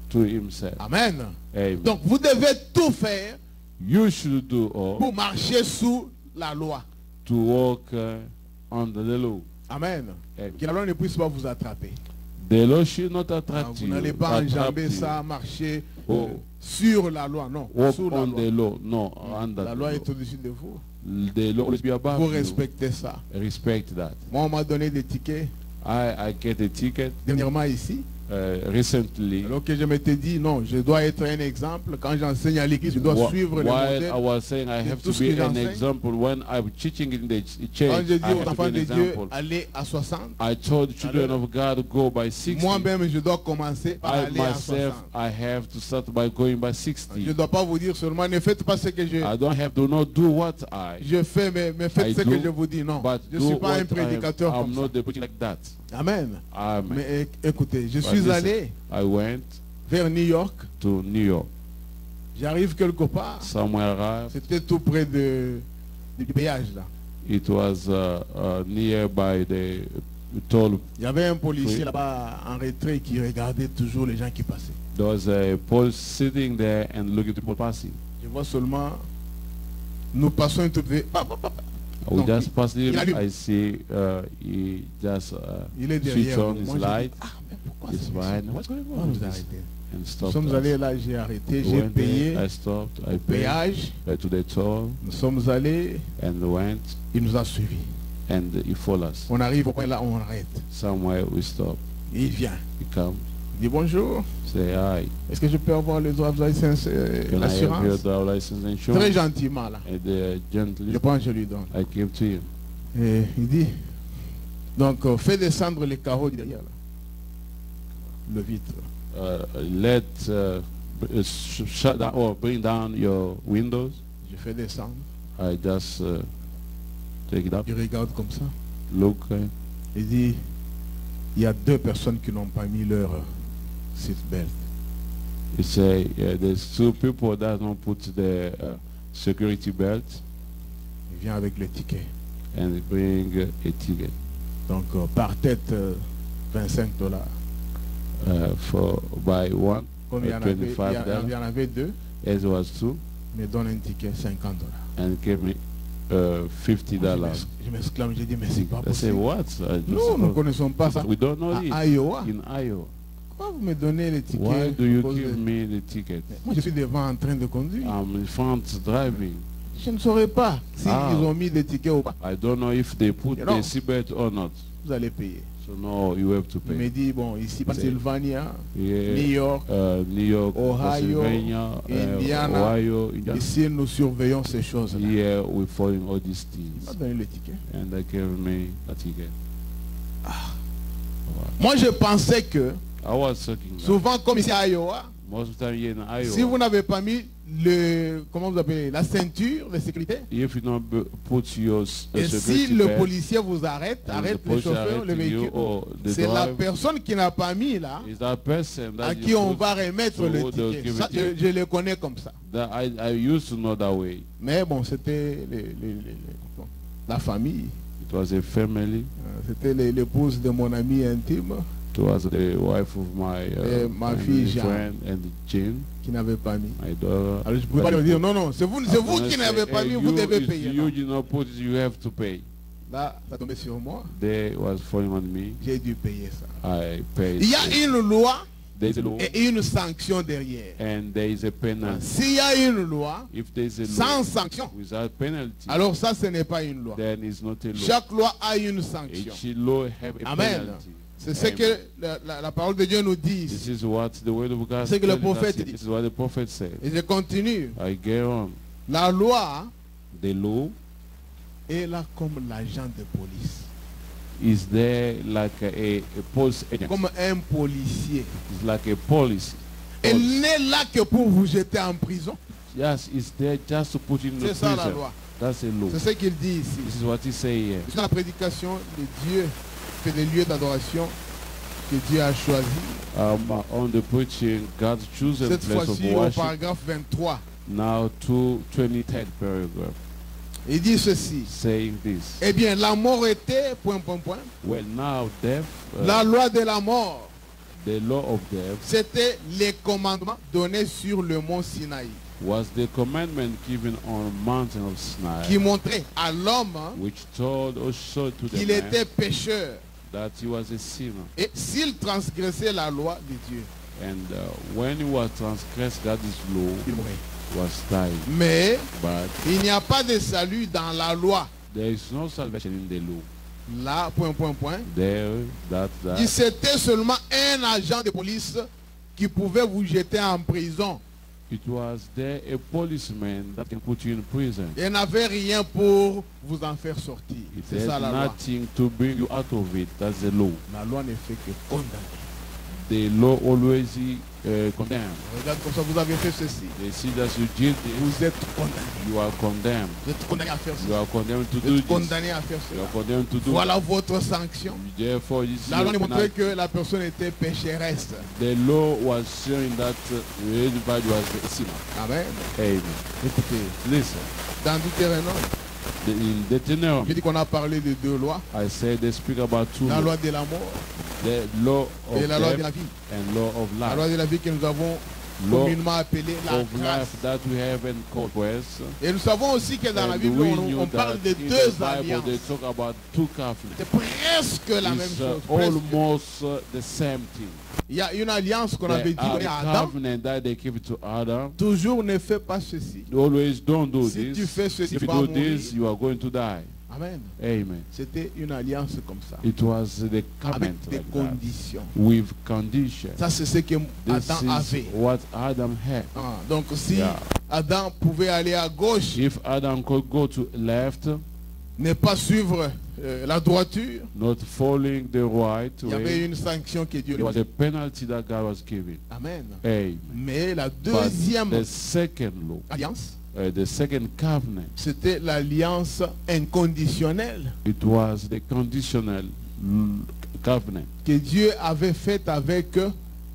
to himself. Amen. Amen. Donc vous devez tout faire You should do all pour marcher sous la loi. to walk under the law. Amen. Amen. Que la loi ne puisse pas vous attraper. The law should not attract Vous you. n'allez pas attract enjamber you. ça, marcher Oh. sur la loi. Non, Walk sous la on loi. the law. No, under La the loi law. est au-dessus de vous. The law will be above Vous you. respectez ça. Respect that. Moi, on m'a donné des tickets I get a ticket dernièrement ici. recently. Alors que je m'étais dit, non, je dois être un exemple. Quand j'enseigne à l'église, je dois suivre le While modèle. I was saying I have tout to ce be que an j'enseigne. example when I'm teaching in the Quand church, je I dis have aux to enfants be de an Dieu, example. allez à 60. I told children Alors, of God go by 60. Moi-même, je dois commencer par I aller à 60. myself, I have to start by going by Je 60. ne dois pas vous dire seulement, ne faites pas ce que I don't have to not do what je fais, mais faites I ce que do, je vous dis. Non, but je ne do suis pas what un prédicateur I'm comme ça. not the preacher like that. Amen. Amen. Mais écoutez, je But suis listen, allé I went vers New York. to New York. J'arrive quelque part. Somewhere arrived. C'était tout près du péage là. It was nearby the toll. Il y avait un policier Oui. là-bas en retrait qui regardait toujours les gens qui passaient. There was a police sitting there and looking to people passing. Je vois seulement, nous passons un tout petit. We Donc, just passed him. il allume. I see he just Il est switched derrière. on nous. his Moi, je dis, light. ah, mais pourquoi He's c'est behind. ça? What's going Pourquoi on? vous arrêtez? And Nous stopped sommes us. allés là, j'ai arrêté, We j'ai went payé there, I stopped. I le paid péage. to the toll Nous sommes allés, and went, il nous a suivis. and he followed us. On arrive au point là, on arrête. Somewhere we stop. Et il vient. He comes, Il dit bonjour. say hi. Est-ce que je peux avoir le droit de Can I have your l'assurance? driver license Très insurance? gentiment là. And gently Je prends, je lui donne. I give to him. Et il dit, donc fais descendre les carreaux derrière là. Le vitre. Let shut down or bring down your windows. Je fais descendre. I just take it up. Il regarde comme ça. Look. Il dit, il y a 2 personnes qui n'ont pas mis leur seatbelt. He say there's 2 people that don't put the security belt Il vient avec le ticket. and bring a ticket Donc par tête, $25. for by one. Comme il y en avait, il y en avait 2, As was 2 me donne un ticket $50. and gave me $50. Je m'exclame, je dis, mais c'est pas I say possible. what? Nous ne connaissons pas ça. We don't know it À Iowa, in Iowa. pourquoi vous me donnez les tickets? Why do you à cause give de- me the ticket? Moi, je suis devant en train de conduire. I'm in front driving. Je ne saurais pas si Ah. ils ont mis des tickets ou pas. I don't know if they put You know. the seatbelt or not. Vous allez payer. So no, you have to Il me pay. dit, bon, ici, Pennsylvania, New Yeah, York, New York, Ohio, Pennsylvania, Indiana. Ohio, Indiana. ici, nous surveillons ces choses-là. Here we're following all these Il m'a things. donné le ticket. And they gave me a ticket. Moi, je pensais que, I was talking. souvent, comme ici à Iowa, Most of the time here in Iowa, si vous n'avez pas mis comment vous appelez, la ceinture de sécurité, if you don't put your et si security le belt, policier vous arrête, and arrête the le police chauffeur, le arresting véhicule, you or the c'est la driver, personne qui n'a pas mis là, is that person that à you qui on put- va remettre so le who they'll ticket. give Ça, it to? je le connais comme ça. that I used to know that way. Mais bon, c'était la famille. It It was a family. C'était l'épouse de mon ami intime It was the wife of my ma fille Jean friend and Jean, qui n'avait pas mis. my daughter. Alors je ne pouvais pas lui dire non, non, c'est vous qui n'avez pas mis, vous devez payer. You Non. did not put it, you have to pay. Là, ça tombait sur moi. They was falling on me. J'ai dû payer ça. I paid. Il y a une loi There's a law et une sanction derrière. and there is a penalty. S'il y a une loi If there is a sans law sanction, without penalty, alors ça, ce n'est pas une loi. then it's not a law. Chaque loi a une sanction. Each law have a Amen. penalty. C'est ce que la parole de Dieu nous dit This ici. is what the word of God C'est que le tells us. prophète dit. This is what the prophet said. Et je continue. I get on. La loi The law est là comme l'agent de police. is there like a police agent. Comme un policier. It's like a policy. Elle n'est là que pour vous jeter en prison. Yes, it's there just to put in the C'est ça la prison. loi. That's a law. C'est ce qu'il dit ici. This is what he say here. Dans la prédication de Dieu, c'est des lieux d'adoration que Dieu a choisis. On the preaching, God's chosen Cette place of fois-ci, au worship. paragraphe 23, Now to 23rd paragraph, il dit ceci. saying this. Eh bien, la mort était, ... Well, now death, La loi de la mort, the law of death, c'était les commandements donnés sur le mont Sinaï, was the commandment given on mountain of qui Sinai, montrait à l'homme which told or showed to the qu'il man était pécheur. that he was a sinner. Et s'il transgressait la loi de Dieu, And when he was transgressed God's law, il mourrait. was dying. Mais But il n'y a pas de salut dans la loi. there is no salvation in the law. Là, ... There, Il c'était seulement un agent de police qui pouvait vous jeter en prison. it was there a policeman that can put you in prison. Il n'avait rien pour vous en faire sortir. It C'est ça has la loi. nothing to bring you out of it. That's the law. La loi ne fait que condamner. The law always condemns. Regarde comme ça, vous avez fait ceci. They see that you did this, Vous êtes condamné. you are condemned. Vous êtes condamné à faire You cela. are condemned to Vous do êtes this. condamné à faire You cela. are condemned to do Voilà votre sanction. Therefore, this is La loi your montrait penalty. que la personne était pécheresse. The law was showing that everybody was a sinner. Amen. Amen. Écoutez, Listen, dans Deutéronome, in Deuteronomy, j'ai dit qu'on a parlé de deux lois. I said they speak about two La laws. loi de la mort The law of et la loi de death la vie. and law of La loi life. de la vie que nous avons Law communément appelée la of grâce. life that we have in Conquest. Et nous savons aussi que dans la And Bible, we on knew parle that de in deux the Bible they alliances. talk about two covenants. C'est presque la même It's chose. presque. almost the same thing. Il y a une alliance qu'on avait There dit are à Adam. covenant that they give to Adam. Toujours ne fais pas ceci. Always don't do Si this. tu fais ceci, If tu you vas do mourir. this, you are going to die. Amen. Amen. C'était une alliance comme ça. It was the covenant Avec des like that, conditions. with conditions. Ça, c'est ce que This Adam is avait. what Adam had. Ah, donc si Yeah. Adam pouvait aller à gauche, If Adam could go to left, ne pas suivre la droiture, not following the right il y avait way, une sanction que Dieu there lui was a a penalty that God was giving. Amen. Amen. Mais la But deuxième the second law, alliance, the second covenant, c'était l'alliance inconditionnelle it was the conditional covenant que Dieu avait faite avec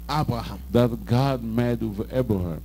Abraham. that God made with Abraham.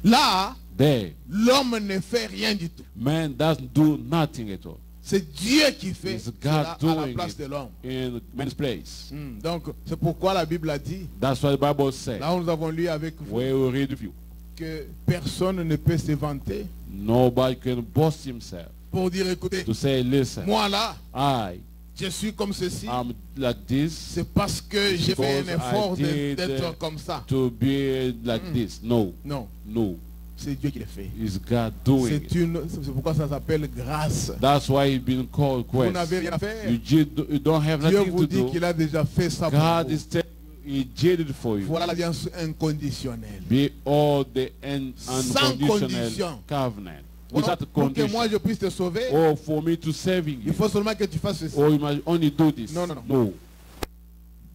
Là, There, l'homme ne fait rien du tout. man doesn't do nothing at all C'est Dieu qui fait It's God cela à la doing place it. de l'homme. in man's place. Donc, c'est pourquoi la Bible a dit, That's what the Bible says. là où nous avons lu avec vous, Where we read with you, que personne ne peut se vanter nobody can boast himself pour dire, écoutez, to say, listen, moi là, I je suis comme ceci, am like this c'est parce que j'ai fait un Because effort I did, d'être comme ça. to be like this. No, Non, no. c'est Dieu qui le fait. It's God doing it. C'est pourquoi ça s'appelle grâce. That's why he's been called Vous quest. n'avez rien à faire. You don't have Dieu nothing vous to dit do. qu'il a déjà fait ça pour God vous. is telling you, he did it for you. Voilà l'alliance inconditionnelle. Be all the Sans unconditional condition. covenant. Pour Without que condition. moi je puisse te sauver, Or for me to saving il you. faut seulement que tu fasses ceci. Or you must only do this. Non, non, non. No.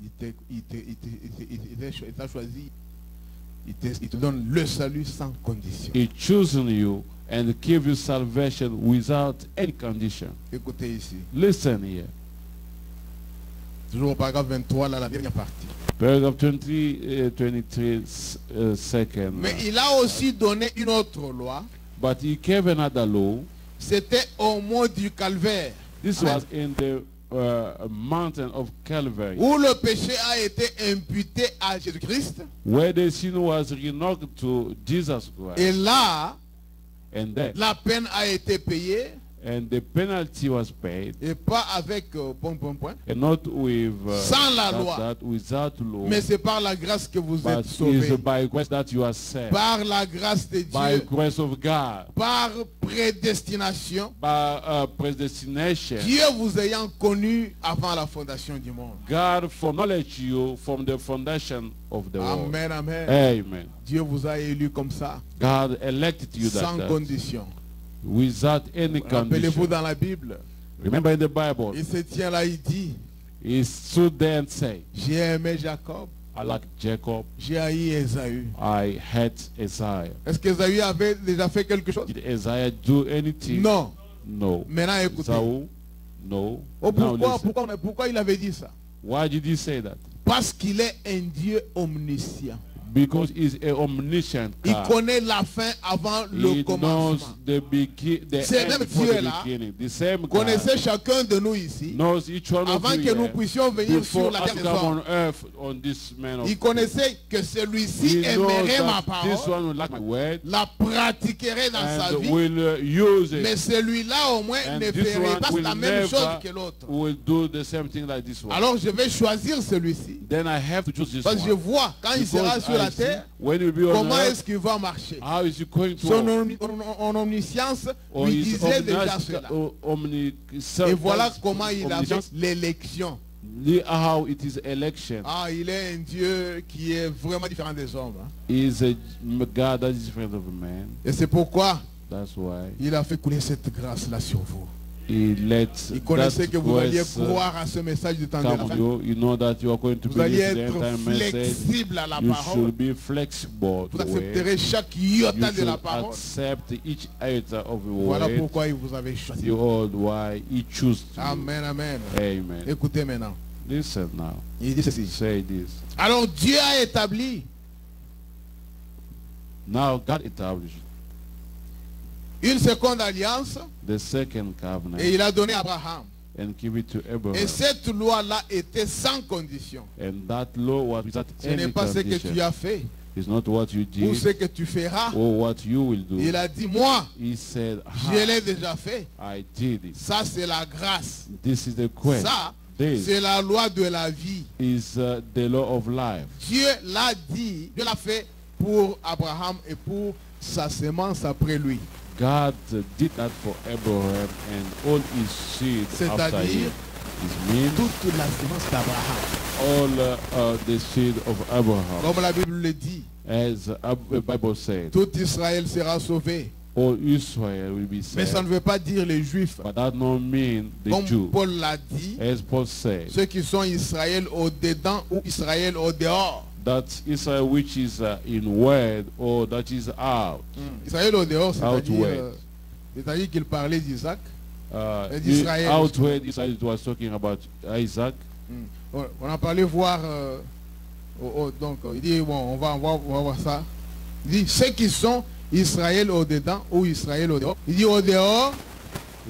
Il t'a choisi. Il te donne le salut sans condition. He chosen you and give you salvation without any condition. Écoutez ici. Listen here. Toujours au paragraphe 23, là, la dernière partie. Paragraph 23 second. Mais il a aussi donné une autre loi. But he gave another law. C'était au mont du calvaire. This Amen. was in the mountain of Calvary, où le péché a été imputé à Jésus-Christ. where the sin was renounced to Jesus Christ. Et là, And then, la peine a été payée. and the penalty was paid, Et pas avec point. and not with Sans la loi. without law, Mais c'est par la grâce que vous but êtes it's sauvés. by grace that you are saved, Par la grâce de by Dieu. grace of God, Par prédestination. by predestination. Dieu vous ayant connu avant la fondation du monde. God foreknowledge you from the foundation of the world. Amen, amen. Amen. Dieu vous a élu comme ça, God elected you sans that condition. without any Rappelez-vous condition. dans la Bible, Remember in the Bible, il se tient là, il dit, he stood there and said, j'ai aimé Jacob, I like Jacob, j'ai haï Ésaü. I hate Isaiah. Est-ce qu'Ésaü avait déjà fait quelque chose? Did Isaiah do anything? Non. No. Maintenant écoutez. Saul? No. Oh, Now listen. pourquoi il avait dit ça? Why did he say that? Parce qu'il est un Dieu omniscient. Because he's a omniscient Il God. connaît la fin avant le He knows commencement. the C'est end même before Dieu the là. beginning. The same God Connaissez chacun de nous ici. knows each one of Avant you que nous here puissions venir sur before la us terre des come hommes. on earth on this man of Il connaissait que celui-ci He knows aimerait ma that this parole, one will like my word la pratiquerait dans sa and vie, will use mais it, celui-là au moins and ne this ferait one pas will la même chose never que l'autre. will do the same thing like this one. Alors je vais choisir celui-ci. Then I have to choose this Parce que je one. vois, quand il sera Because sur la I see terre, when he will be on comment earth, est-ce qu'il va marcher. how is he going to Son walk? omniscience Or lui his disait déjà cela. Et voilà comment il a fait l'élection. How it is election. Ah, il est un Dieu qui est vraiment différent des hommes. Hein. He is a God that is different of man. Et c'est pourquoi That's why il a fait couler cette grâce-là sur vous. he let Il connaissait que that vous alliez grace croire à ce message du temps de la come fin. on you. You know that you are going to Vous alliez believe the être end time message. flexible à la You parole. should be flexible Vous to it. accepterez chaque You iota de la should parole. accept each iota of the Voilà word. pourquoi il vous avait choisi. You all why he chose to. Amen, amen. Amen. Écoutez maintenant. Listen now. Il dit ceci. Say this. Alors Dieu a établi Now God established une seconde alliance the second covenant et il a donné à Abraham. and give it to Abraham. Et cette loi-là était sans condition. And that law was without Ce n'est any pas ce que condition. tu as fait It's not what you ou ce did que tu feras. or what you will do. Il a dit, moi, He said, je l'ai déjà fait. I did it. Ça, c'est la grâce. This is the quest. Ça, This c'est la loi de la vie. is the law of life. Dieu l'a dit, Dieu l'a fait pour Abraham et pour sa sémence après lui. God did that for Abraham and all his seed after C'est-à-dire him. It means toute la sémence d'Abraham. all the seed of Abraham. Comme la Bible le dit, As the Bible said, tout Israël sera sauvé. all Israel will be Mais ça saved. ne veut pas dire les Juifs. But that don't mean the Comme Jew. Paul l'a dit, As Paul said, ceux qui sont Israël au dedans ou Israël au dehors. that Israel which is in word or that is out. Israël au dehors, Outward. c'est-à-dire qu'il parlait d'Isaac. The outward Israel was talking about Isaac. On a parlé voir, donc il dit, bon, on va voir ça. Il dit, ceux qui sont Israël au dedans ou Israël au dehors. Il dit au dehors,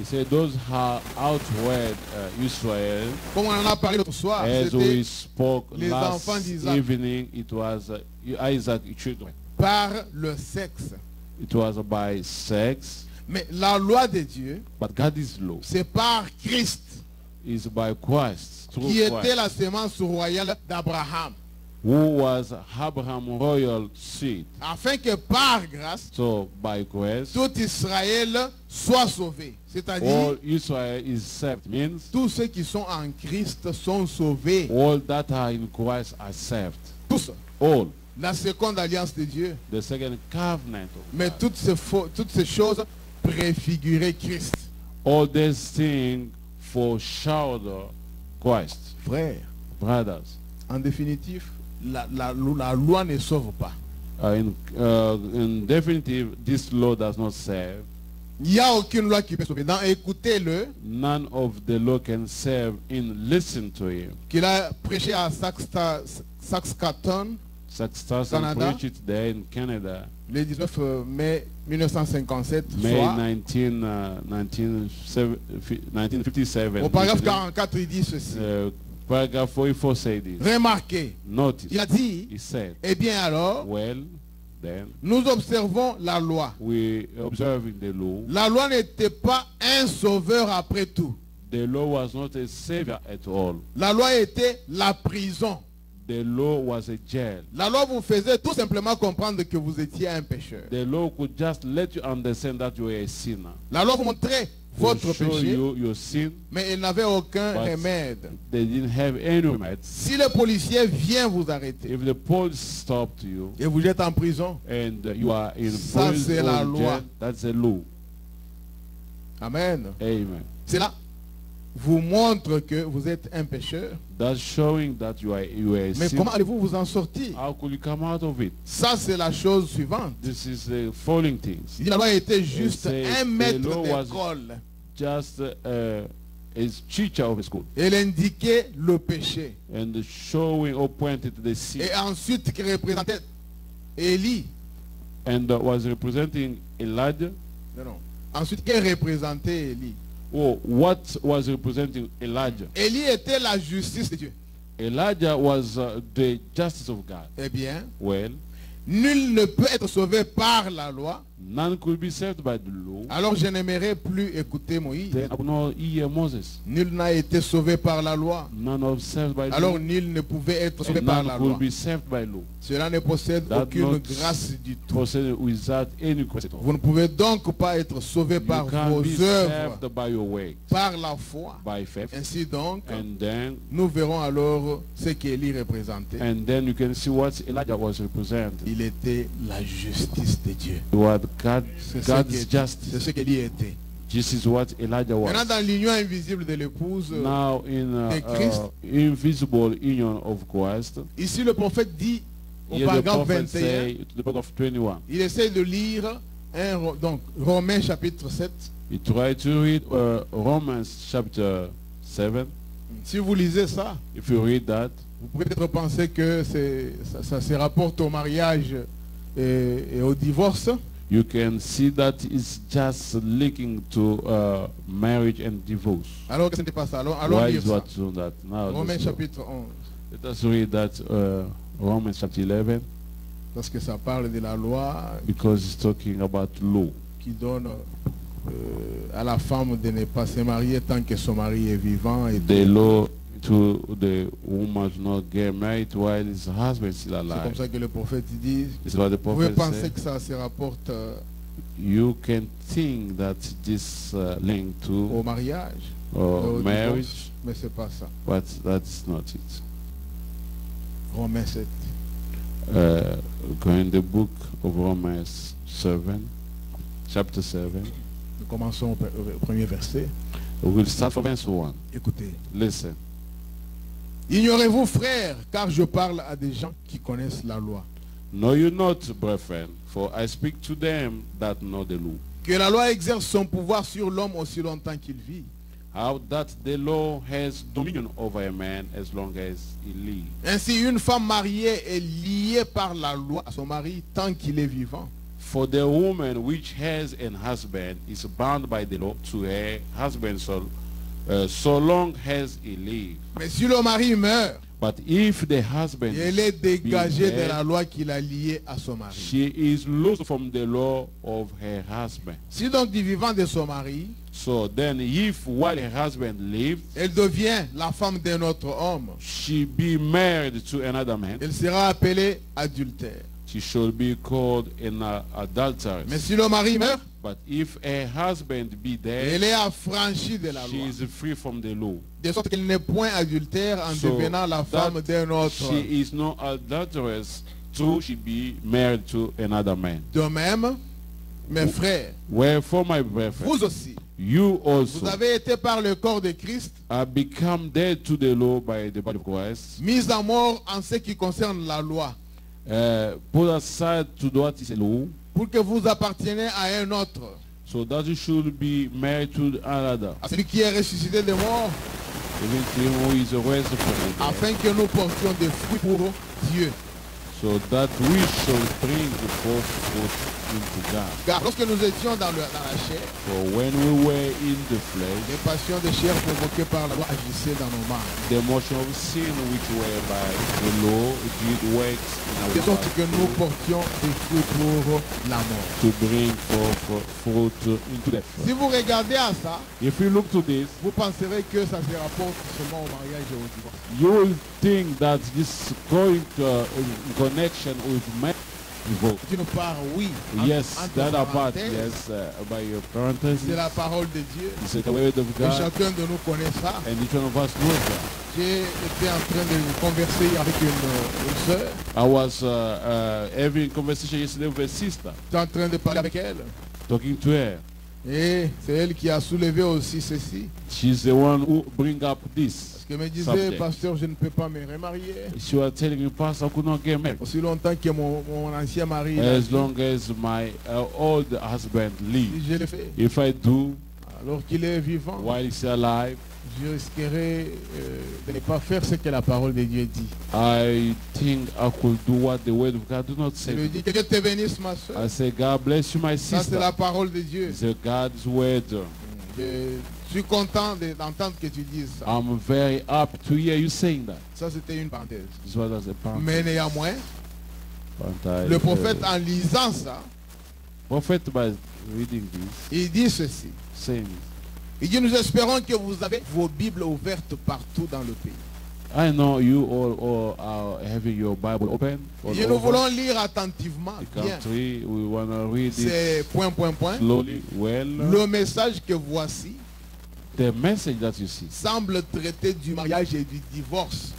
He said those are outward Israel. comme on en a parlé l'autre soir, As we c'était spoke les last enfants d'Isaac. evening, it was Isaac children. par le sexe. It was by sex, Mais la loi de Dieu, but God's law c'est par Christ, is by Christ, through qui était Christ, la sémence royale d'Abraham. who was Abraham royal seed. Afin que par grâce, So by grace, tout Israël soit sauvé. C'est-à-dire, all Israel is saved. Means tous ceux qui sont en Christ sont sauvés. all that are in Christ are saved. Tous. All. La seconde alliance de Dieu. The second covenant of Mais God. toutes ces choses préfiguraient Christ. All these things foreshadow Christ. Frère, Brothers, en définitive, la loi ne sauve pas. in definitive, this law does not save. Il n'y a aucune loi qui peut sauver. Donc écoutez-le, None of the law can save in listen to him. qu'il a prêché à Saskatoon. Sarson Canada. preached it there in Canada, Le 19 mai 1957, May soit 1957. au paragraphe 44, il dit ceci. Paragraph 44 said this. Remarquez, Notice, il a dit, he said, eh bien alors, well, then nous observons la loi. we observing the law. La loi n'était pas un sauveur après tout. The law was not a savior at all. La loi était la prison. The law was a jail. La loi vous faisait tout simplement comprendre que vous étiez un pécheur. The law could just let you understand that you were a sinner. La loi vous montrait votre Could show péché, you your sin, mais elle n'avait aucun but remède. they didn't have any remedy. Si le policier vient vous arrêter If the police stopped you et vous êtes en prison, and you are in Ça, prison c'est la or loi. jail, that's the law. amen. Amen. Cela vous montre que vous êtes un pécheur. That's showing that you are a Mais sinner. comment allez-vous vous en sortir? How could you come out of it? Ça, c'est la chose suivante. This is the following things. Il dit, la loi était juste says un the maître law was- d'école. Just a teacher of school Elle indiquait le péché. and showing or pointed the sin Et ensuite, qui représentait Élie. and was representing Elijah. Non, non. Ensuite, qui représentait Élie? Oh, what was representing Elijah? Élie était la justice de Dieu. Elijah was the justice of God. Eh bien, Well, nul ne peut être sauvé par la loi. none could be saved by the law. Alors je n'aimerais plus écouter Moïse. Then I would not hear Moses. Nul n'a été sauvé par la loi. None of saved by the Alors law. nul ne pouvait être sauvé And par none la could loi. be saved by law. Cela ne possède That aucune not grâce du tout. Proceed without any question. Vous ne pouvez donc pas être sauvé You par can't vos be œuvres, saved by your way, par la foi. by faith. Ainsi donc, And then nous verrons alors ce qu'Élie représentait. you can see what Elijah was representing. Il était la justice de Dieu. What God, C'est God's justice. ce qu'Élie était. This is what Elijah Maintenant, was. dans l'union invisible de l'épouse, Now in de Christ. invisible union of Christ, ici le prophète dit au here the paragraphe prophet 21, say to the book of 21. il essaie de lire donc Romains chapitre 7. He tried to read Romans chapter 7. Si vous lisez ça, If you read that, vous pouvez peut-être penser que ça se rapporte au mariage et au divorce. you can see that it's just linking to marriage and divorce. Alors que ce n'était pas ça. Allons Why lire is ça. what on that? Now Romains let's go. chapitre 11. Let us read that Romans chapter 11 Parce que ça parle de la loi because it's talking about law. qui donne à la femme de ne pas se marier tant que son mari est vivant. Et The law to the woman to not get married while his husband is still c'est comme alive. ça que le prophète dit. It's what the Vous pouvez prophet penser said. que ça se rapporte You can think that this link au to mariage, au marriage, divorce, mais c'est pas ça. but that's not it. Romains 7. Go in the book of Romans 7, chapter 7. Nous commençons au premier verset. We'll start from verse 1. Écoutez. Listen. Ignorez-vous, frères, car je parle à des gens qui connaissent la loi, Know you not, brethren, for I speak to them that know the law, que la loi exerce son pouvoir sur l'homme aussi longtemps qu'il vit. how that the law has dominion over a man as long as he lives. Ainsi, une femme mariée est liée par la loi à son mari tant qu'il est vivant. For the woman which has an husband is bound by the law to her husband so long as he lives. Mais si le mari meurt, But if the husband elle est be dégagée de dead, la loi qui l'a liée à son mari. she is loosed from the law of her husband. Si donc du vivant de son mari, So then if while her husband lives, elle devient la femme d'un autre homme, she be married to another man, elle sera appelée adultère. she shall be called an adulteress. Mais si le mari meurt, But if her husband be dead, elle est affranchie de la she loi. is free from the law. De sorte qu'elle n'est point adultère en So devenant la femme that d'un autre. she is no adulteress, till she be married to another man. De même, mes frères, Wherefore, my brethren, vous aussi, you vous also avez été par le corps de Christ are become dead to the law by the body of Christ, mis à mort en ce qui concerne la loi, put aside to what is a law, pour que vous apparteniez à un autre, so that you should be married to another, à celui qui est ressuscité des morts, even to him who is raised from the dead, afin que nous portions des fruits pour Dieu. so that we shall bring forth fruit into God. Car lorsque nous étions dans la chair, For when we were in the flesh, les passions de chair provoquées par la loi agissaient dans nos mains. the motion of sin which were by the law did works De in our sorte life que nous portions des fruits pour la mort. to bring forth fruit into the flesh. Si vous regardez à ça, If you look to this, vous penserez que ça se rapporte seulement au mariage et au divorce. you will think that this is going to, in connection with marriage. D'une part, oui. Yes, entre that apart, parenthèses, yes, by your parenthesis, c'est la parole de Dieu. it's the word of Et God, chacun de nous connaît ça. and each one of us knows that. J'ai été en train de converser avec une sœur. I was having a conversation yesterday with a sister, J'étais en train de parler avec elle. talking to her. Et c'est elle qui a soulevé aussi ceci. She's the one who bring up this. Parce qu'elle me disait, Subject. pasteur, je ne peux pas me remarier. She was telling me, Pastor, I could not get married Aussi longtemps que mon ancien mari. as long as my old husband Si lives. je le fais, If I do, alors qu'il est vivant, while he's alive, je risquerais de ne pas faire ce que la parole de Dieu dit. I think I could do what the word of God do not Je lui say. dis que Dieu te bénisse, ma soeur. I say, God bless you, my Ça, c'est la sister. parole de Dieu. It's God's word. Je suis content d'entendre que tu dises ça. I'm very happy to hear you saying that. Ça, c'était une parenthèse. This was as a part. Mais néanmoins, But I, le prophète, en lisant ça, prophet by reading this, il dit ceci. saying, Il dit, nous espérons que vous avez vos Bibles ouvertes partout dans le pays. I know you all are having your Bible open all Et nous over voulons lire attentivement, the bien. country. We want to read it C'est point. slowly, well. Le message que voici The message that you see semble traiter du mariage et du divorce.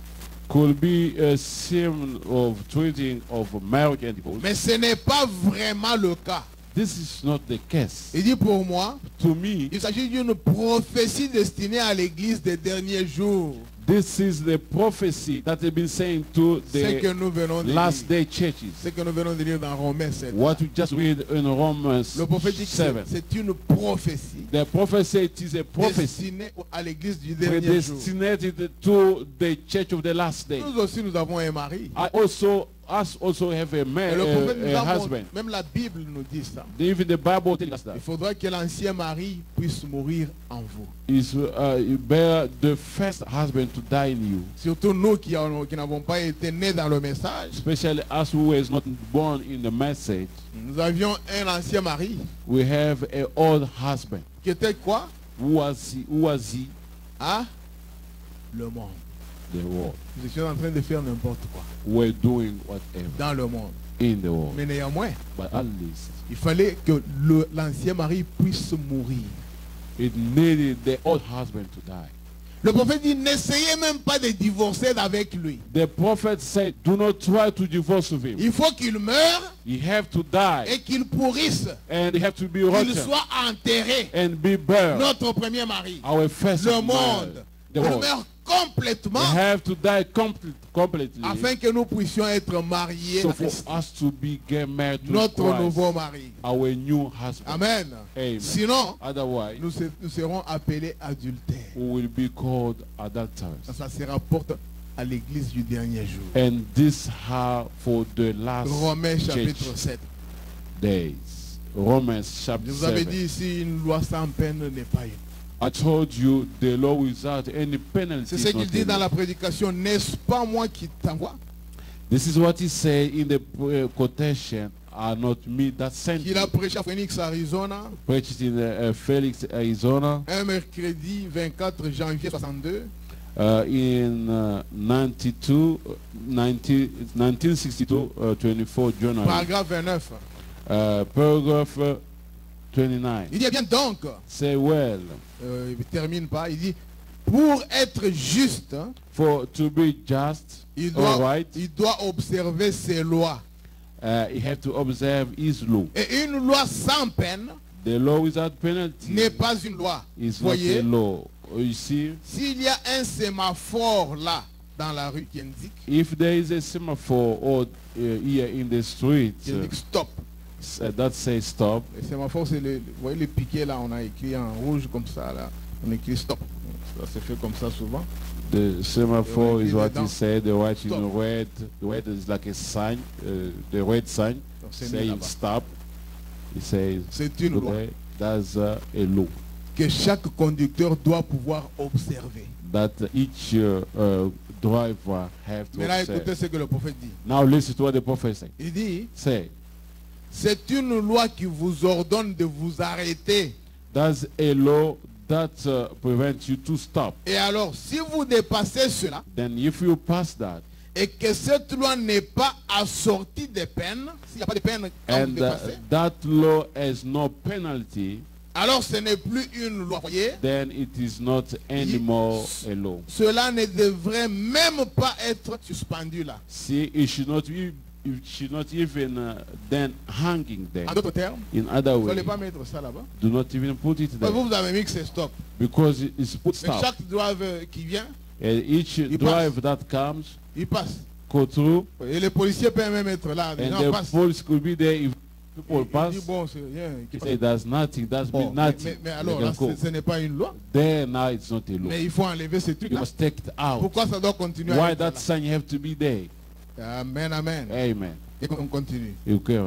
could be a symbol of treating of marriage and divorce. Mais ce n'est pas vraiment le cas. This is not the case. Il dit pour moi, To me, il s'agit d'une prophétie destinée à l'église des derniers jours. this is the prophecy that they've been saying to Ce que the nous venons de last lire. day churches. Ce que nous venons de lire dans Romains 7. What we just read in Romans Le prophète dit que 7. c'est une prophétie The prophecy, it is a prophecy destinée à l'église du dernier jour. predestinated to the church of the last day. Nous aussi, nous avons un mari. Us also have a Et man, le prophète nous a a husband. même la Bible nous dit ça. Even the Bible tells us that. Il faudra que l'ancien mari puisse mourir en vous. Is you bear the first husband to die in you, Surtout nous qui n'avons pas été nés dans le message. especially us who was not born in the message. Nous avions un ancien mari We have an old husband. qui était quoi? Who was he? Who was he? Ah, le monde. The world. Nous étions en train de faire n'importe quoi We're doing whatever dans le monde. in the world. Mais néanmoins, But at least il fallait que l'ancien mari puisse mourir. it needed the old husband to die. Le prophète dit, n'essayez même pas de divorcer avec lui. The prophet said, do not try to divorce with him. Il faut qu'il meure He have to die et qu'il pourrisse. and he have to be Qu'il rotten soit enterré. and be burned. Notre premier mari. Our first Le man, monde. the Il world. meurt They complètement have to die completely afin que nous puissions être mariés so à for Christ. us to be get married to Notre Christ, nouveau mari. our new husband. Amen. Amen. Sinon, Otherwise, nous serons appelés adultères. we will be called adulterers. Ça se rapporte à l'église du dernier jour. And this how for the last Romains chapitre church 7. days. Romans Je chapter vous avais 7. dit ici, une loi sans peine n'est pas une. I told you the law without any penalty. C'est is ce qu'il not dit a dans law. la prédication. N'est-ce pas moi qui t'envoie? This is what he said in the quotation. Are not me that sent Qu'il a you. prêché à Phoenix, Arizona, Preached in Phoenix, Arizona, un mercredi 24 janvier 62. in 1962, 24 January. Paragraphe 29. Paragraph 29. Il dit, eh bien donc, Say well, il ne termine pas, il dit, pour être juste, for to be just, il all right, doit observer ses lois. he had to observe his law. Et une loi sans peine The law without penalty n'est pas une loi. is not Voyez, a law. You see, s'il y a un sémaphore là, dans la rue qui indique if there is a semaphore or here in the street stop. that says stop, Le sémaphore, c'est vous voyez le piquet là, on a écrit en rouge comme ça là, on écrit stop. Ça se fait comme ça souvent. The semaphore is what he Stop. said. The white Stop. in red. The red is like a sign. The red sign Donc, c'est mis saying là-bas. stop. He says, C'est une loi okay, that's a law que chaque conducteur doit pouvoir observer. that each driver have to Maintenant, observe. écoutez ce que le prophète dit. Now listen to what the prophet say. Il dit, Say, c'est une loi qui vous ordonne de vous arrêter. that's a law that prevents you to stop. Et alors, si vous dépassez cela, Then if you pass that, et que cette loi n'est pas assortie de peine, s'il n'y a pas de peine quand vous and dépassez, that law has no penalty, alors ce n'est plus une loi. Voyez, then it is not anymore a law. cela ne devrait même pas être suspendu là. See, it should not even then hanging there. En d'autres termes, In other vous n'allez way, pas mettre ça là-bas. do not even put it there Vous avez mis que c'est stop. because it's put Mais stop. chaque driver qui vient, And each Il drive that comes il passe. go through, Et les policiers peuvent même être là. Les and gens the passent. police could be there if people Il pass. dit, bon, c'est rien. He say that's nothing. That's Bon, nothing. mais You alors, can là, go. ce n'est pas une loi. There now it's not a law. Mais il faut enlever ce You truc-là. must take it out. Pourquoi ça doit continuer à Why être that là? sign have to be there? Amen, amen. Amen. Et on continue. Okay.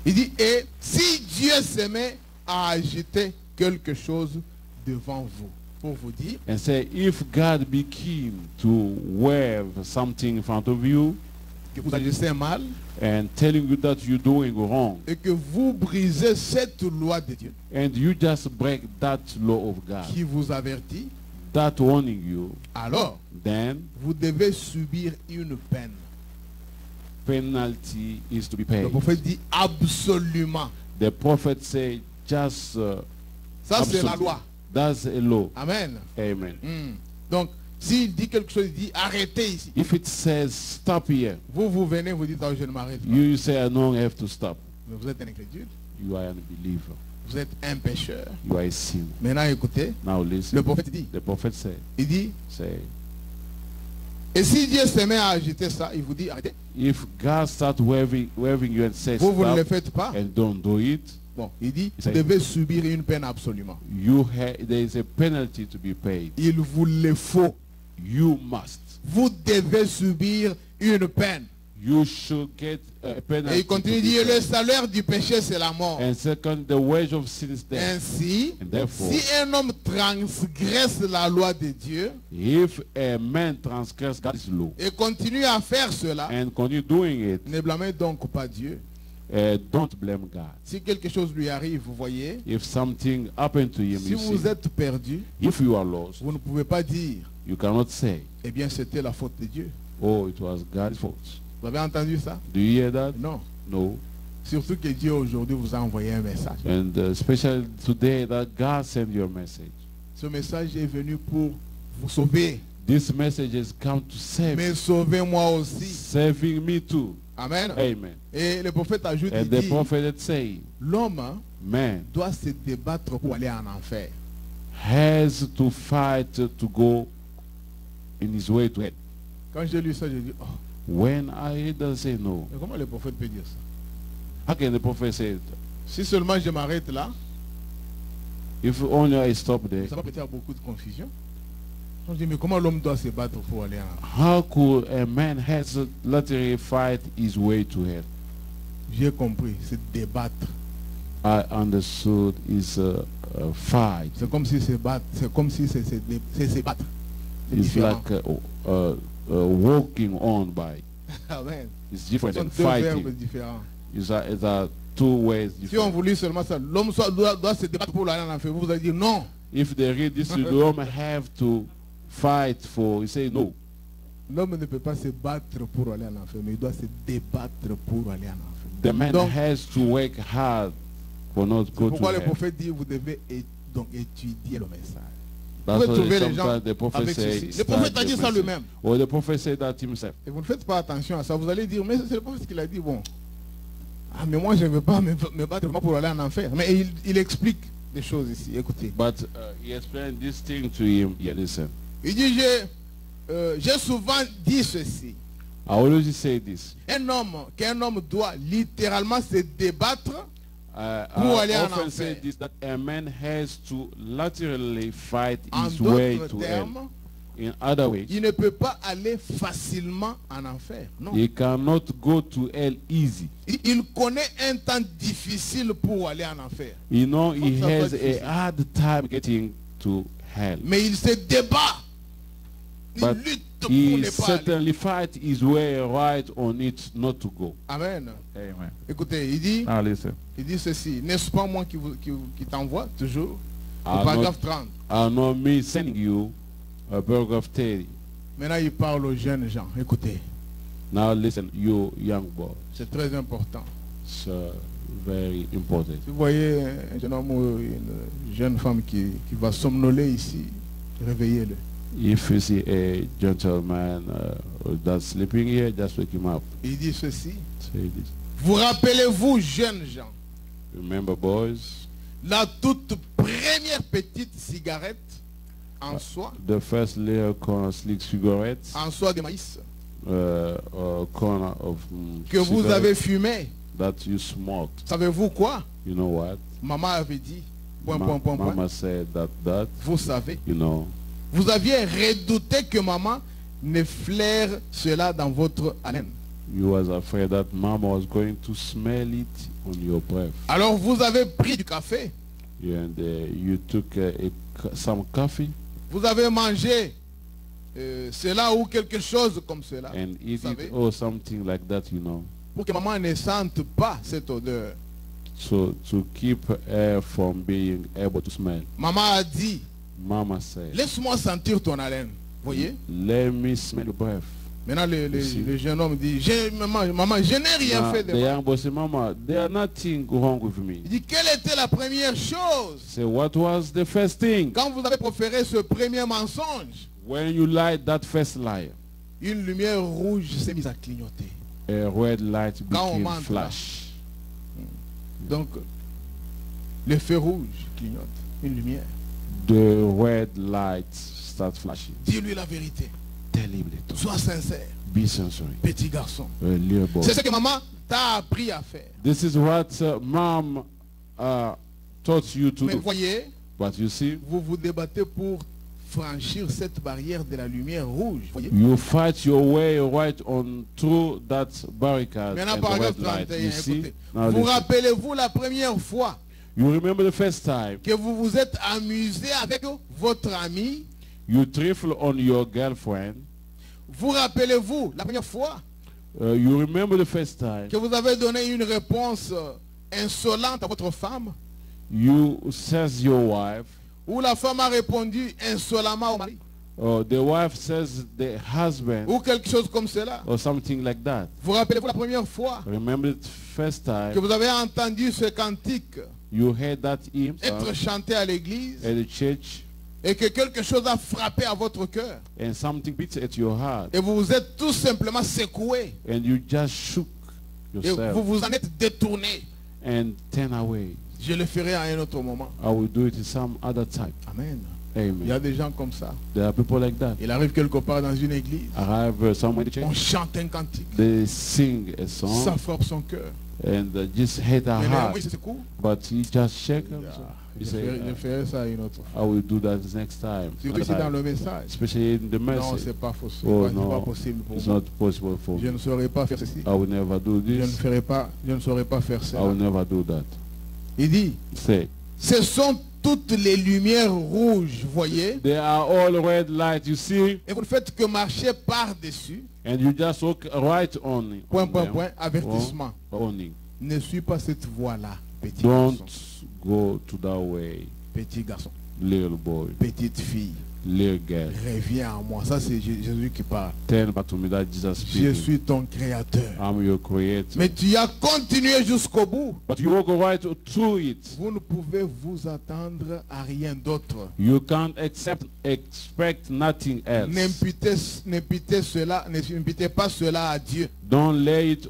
Il dit, et si Dieu se met à agiter quelque chose devant vous, pour vous dire, And say, if God be keen to wave something in front of you que vous agissez mal, and telling you that you're doing wrong, et que vous brisez cette loi de Dieu, and you just break that law of God, qui vous avertit, that warning you, alors, then vous devez subir une peine. penalty is to be Le paid. prophète dit absolument. The prophet say, just Ça, c'est la absolutely. loi. That's a law. Amen. Amen. Donc, s'il dit quelque chose, il dit arrêtez ici. If it says stop here, Vous venez, vous dites, oh, je ne m'arrête pas. you say, no, I have to stop. Mais vous êtes un incrédule. You are an unbeliever. Vous êtes un pécheur. You are a sinner. Maintenant, écoutez, Now listen. le prophète dit, The prophet said, il dit, say, et si Dieu se met à agiter ça, il vous dit arrêtez. if God start waving you and says Vous ne le stop faites pas. and don't do it, Bon, il dit, vous C'est- devez subir une peine absolument. there is a penalty to be paid. Il vous le faut. You must. Vous devez subir une peine. You should get a penalty. Et il continue, il to dit, be le paid. salaire du péché, c'est la mort. And second, the wage of sin is death. Ainsi, And therefore, si un homme transgresse la loi de Dieu if a man transgress God's law et continue à faire cela, and continue doing it, ne blâmez donc pas Dieu. don't blame God. Si quelque chose lui arrive, vous voyez, If something happened to him, si you vous see, êtes perdu, if you are lost, vous ne pouvez pas dire, you cannot say, eh bien c'était la faute de Dieu. oh, it was God's fault. Vous avez entendu ça? Do you hear that? Non. No. Surtout que Dieu aujourd'hui vous a envoyé un message. And especially today that God sent you a message. Ce message est venu pour vous sauver. This message has come to save, Mais sauvez moi aussi. saving me too. Amen. Amen. Et le prophète ajoute, And il the dit, prophet had said, l'homme man doit se débattre pour aller en enfer. has to fight to go in his way to hell. Quand j'ai lu ça, j'ai dit, oh, When I heard that say no, mais comment le prophète peut dire ça? how can the prophet say it? Si seulement je m'arrête là, If only I stop there, ça va peut-être beaucoup de confusion. Je dis, mais comment l'homme doit se battre pour aller en enfer? how could a man has to literally fight his way to hell? J'ai compris, c'est débattre. I understood is a fight. C'est comme si se battre, c'est comme si c'est se battre. C'est It's différent. like walking on by. Amen. It's Ce different sont than deux verbes fighting. différents. It's a two ways Si on different. voulait seulement ça, l'homme doit se débattre pour aller en enfer. Vous allez dire non. If they read this, the woman have to fight for. You say no. L'homme ne peut pas se battre pour aller en enfer, mais il doit se débattre pour aller en enfer. The man Donc, has to work hard for not c'est go to pourquoi le hell. prophète dit vous devez donc étudier le message. That's pouvez why trouver les gens sometimes the prophet avec say. ceci. Le prophète a start dit the ça message. lui-même. Or the prophet said that himself. Et vous ne faites pas attention à ça. Vous allez dire, mais c'est le prophète qui l'a dit. Bon, ah, mais moi je ne veux pas me battre pour aller en enfer. Mais il explique des choses ici. Écoutez. But he explained this thing to him. Yeah, listen. Il dit, j'ai souvent dit ceci. I always say this. Qu'un homme doit littéralement se débattre Pour aller I en often enfer. say this, that a man has to laterally fight En his way d'autres to termes, hell. In other ways, il ne peut pas aller facilement en enfer. Non. he cannot go to hell easy. Il connaît un temps difficile pour aller en enfer. You know, Faut he que ça soit has difficile. a hard time getting to hell. Mais il se débat. Il But lutte pour he ne pas aller. certainly fight his way right on it not to go. Amen. Amen. Écoutez, il dit Listen. ceci. N'est-ce pas moi qui t'envoie toujours? Au Are paragraphe 30. not me sending you a paragraph 30. Maintenant, il parle aux jeunes gens. Écoutez, Now listen, you young boy. c'est très important. It's very important. Si vous voyez un jeune homme ou une jeune femme qui va somnoler ici, réveillez-le. If you see a gentleman that's sleeping here, just wake him up. Il dit ceci. Say this. Vous rappelez-vous, jeunes gens, Remember, boys, la toute première petite cigarette en soie, the first little corner slick cigarettes, en soie de maïs, corner of que vous cigarette avez fumé. that you smoked. Savez-vous quoi? You know what? Maman avait dit, point, point, point, point. Mama said that, Vous savez. you know, Vous aviez redouté que maman ne flaire cela dans votre haleine. you was afraid that Mama was going to smell it on your breath. Alors vous avez pris du café. And you took some coffee Vous avez mangé cela ou quelque chose comme cela. and eat savez? it or something like that, you know. Pour que maman ne sente pas cette odeur. So to keep her from being able to smell. Maman a dit, Mama said, laisse-moi sentir ton haleine. Voyez? let me smell your breath. Maintenant Ici. le jeune homme dit, maman, je n'ai rien Now, fait de the mal. young boy said, Mama, there's nothing wrong with me. Il dit, quelle était la première chose? Say, what was the first thing? Quand vous avez proféré ce premier mensonge, When you lied that first lie, une lumière rouge s'est mise à clignoter. a red light Quand on became ment, flash. Donc, le feu rouge clignote, une lumière. The red light starts flashing. Dis-lui la vérité. Tell him the truth. Sois sincère, Be sincere. petit garçon. Little boy. C'est ce que maman t'a appris à faire. This is what mom taught you to Mais do. voyez, But you see, vous vous débattez pour franchir cette barrière de la lumière rouge. Voyez? you fight your way right on through that barricade Maintenant, and the paragraphe red light. 31, You see? écoutez. Now Vous listen. rappelez-vous la première fois You remember the first time que vous vous êtes amusé avec votre ami? you trifle on your girlfriend? Vous rappelez-vous la première fois You remember the first time que vous avez donné une réponse insolente à votre femme? you says your wife, Ou la femme a répondu insolemment au mari? or the wife says the husband, Ou quelque chose comme cela? or something like that? Vous rappelez-vous la première fois Remember the first que time vous avez entendu ce cantique you heard that hymn être chanté à l'église at the church et que quelque chose a frappé à votre cœur and something beats at your heart et vous vous êtes tout simplement secoué and you just shook et vous yourself vous en êtes détourné? and turn away? Je le ferai à un autre moment. I will do it in some other time. Amen. Il y a Amen. des gens comme ça. There are people like that. Il arrive quelque part dans une église, Arrive somewhere in the on church, chante un cantique, they sing a ça song frappe son cœur. and just hit our Mais heart, néanmoins, il se secoue. but he just shake himself. He Je say, ferai ça une autre fois. I will do that next time. Surtout ici dans le message. Especially in the Non, message. c'est pas faux. C'est Oh pas no, possible pour it's moi. not possible for Je me. ne saurais pas faire ceci. I will never do Je ne this. saurais pas faire I will cela. never do that. Il dit, Say, ce sont toutes les lumières rouges, voyez, they are all red lights, you see, et vous ne faites que marcher par-dessus. and you just walk right on it. Point, point, point, avertissement. On it. Ne suis pas cette voie-là, petit Don't garçon. go to that way, Petit garçon, little boy, petite fille, little girl. reviens à moi. Ça, c'est Jésus qui parle. Turn back to me, that Jesus Je speaking. suis ton créateur. I'm your creator. Mais tu as continué jusqu'au bout. But you walk right through it. Vous ne pouvez vous attendre à rien d'autre. You can't expect nothing else. N'imputez pas cela à Dieu. Don't lay it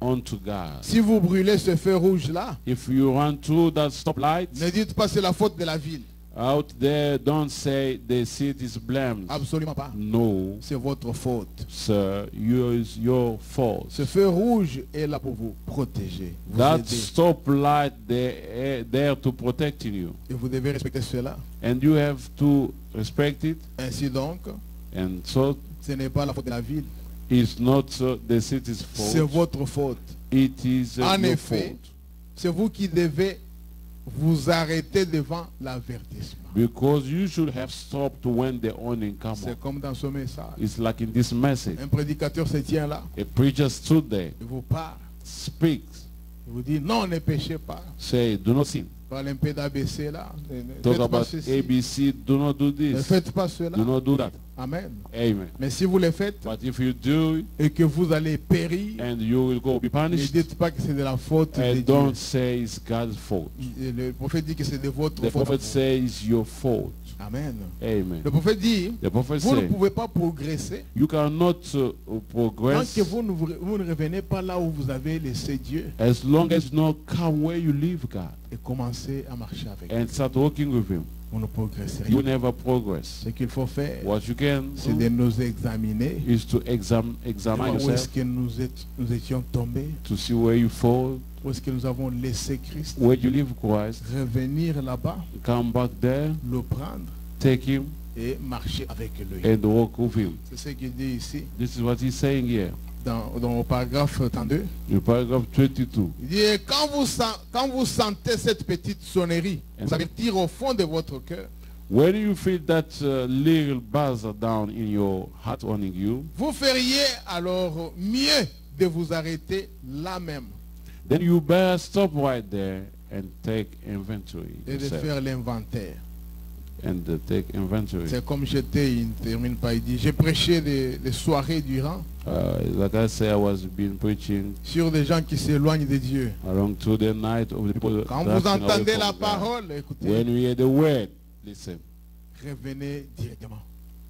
onto God. Si vous brûlez ce feu rouge-là, If you run through that stoplight, ne dites pas c'est la faute de la ville. Out there, don't say the city is blamed. Absolument pas. No, C'est votre faute. sir, it's your fault. Ce feu rouge est là pour vous protéger, vous That aider. stoplight there to protect you. Et vous devez respecter cela. And you have to respect it. Ainsi donc, And so ce n'est pas la faute de la ville. it's not the city's C'est fault. votre faute. It is En your effet, fault. c'est vous qui devez vous arrêter devant l'avertissement. Because you should have stopped when the warning came C'est up. comme dans ce message. It's like in this message. Un prédicateur se tient là, A preacher stood there, il vous parle, speaks, il vous dit non, ne péchez pas. say, do not sin. Parle un peu d'ABC là. Ne Talk faites pas about ceci. ABC, do not do Ne this. faites pas cela. Do not do that. Amen. Amen. Mais si vous le faites But if you do it, et que vous allez périr, and you will go be ne punished, dites pas que c'est de la faute de and Dieu. don't say it's God's fault. Le prophète dit que c'est de votre The faute. prophet says it's your fault. Amen. Amen. Le prophète dit, The prophet vous ne said, pouvez pas progresser you cannot tant progress que vous ne revenez pas là où vous avez laissé Dieu as long as you not come where you live God et commencez à marcher avec lui. and start working with Him. Vous ne progresserez You pas. never progress. Ce qu'il faut faire, What you can c'est do de nous examiner, is to examine où est-ce yourself, que nous étions tombés, to see where you fall, où est-ce que nous avons laissé Christ, where you live Christ, revenir là-bas, come back there, le prendre take Him et marcher avec lui. and walk with Him. C'est ce qu'il dit ici, This is what he's saying here dans le paragraphe 32. in paragraph 22. Il dit, et quand vous sentez cette petite sonnerie, vous avertir au fond de votre cœur, When you feel that little buzz down in your heart warning you, vous feriez alors mieux de vous arrêter là même then you better stop right there and take inventory et de yourself. faire l'inventaire. And take inventory. C'est comme j'étais, il ne termine pas, il dit, j'ai prêché des soirées durant Like I say, I was been preaching sur des gens qui s'éloignent de Dieu. along through the night of the people. Quand drifting vous away entendez from la God. parole, écoutez, When we hear the word, listen, revenez directement.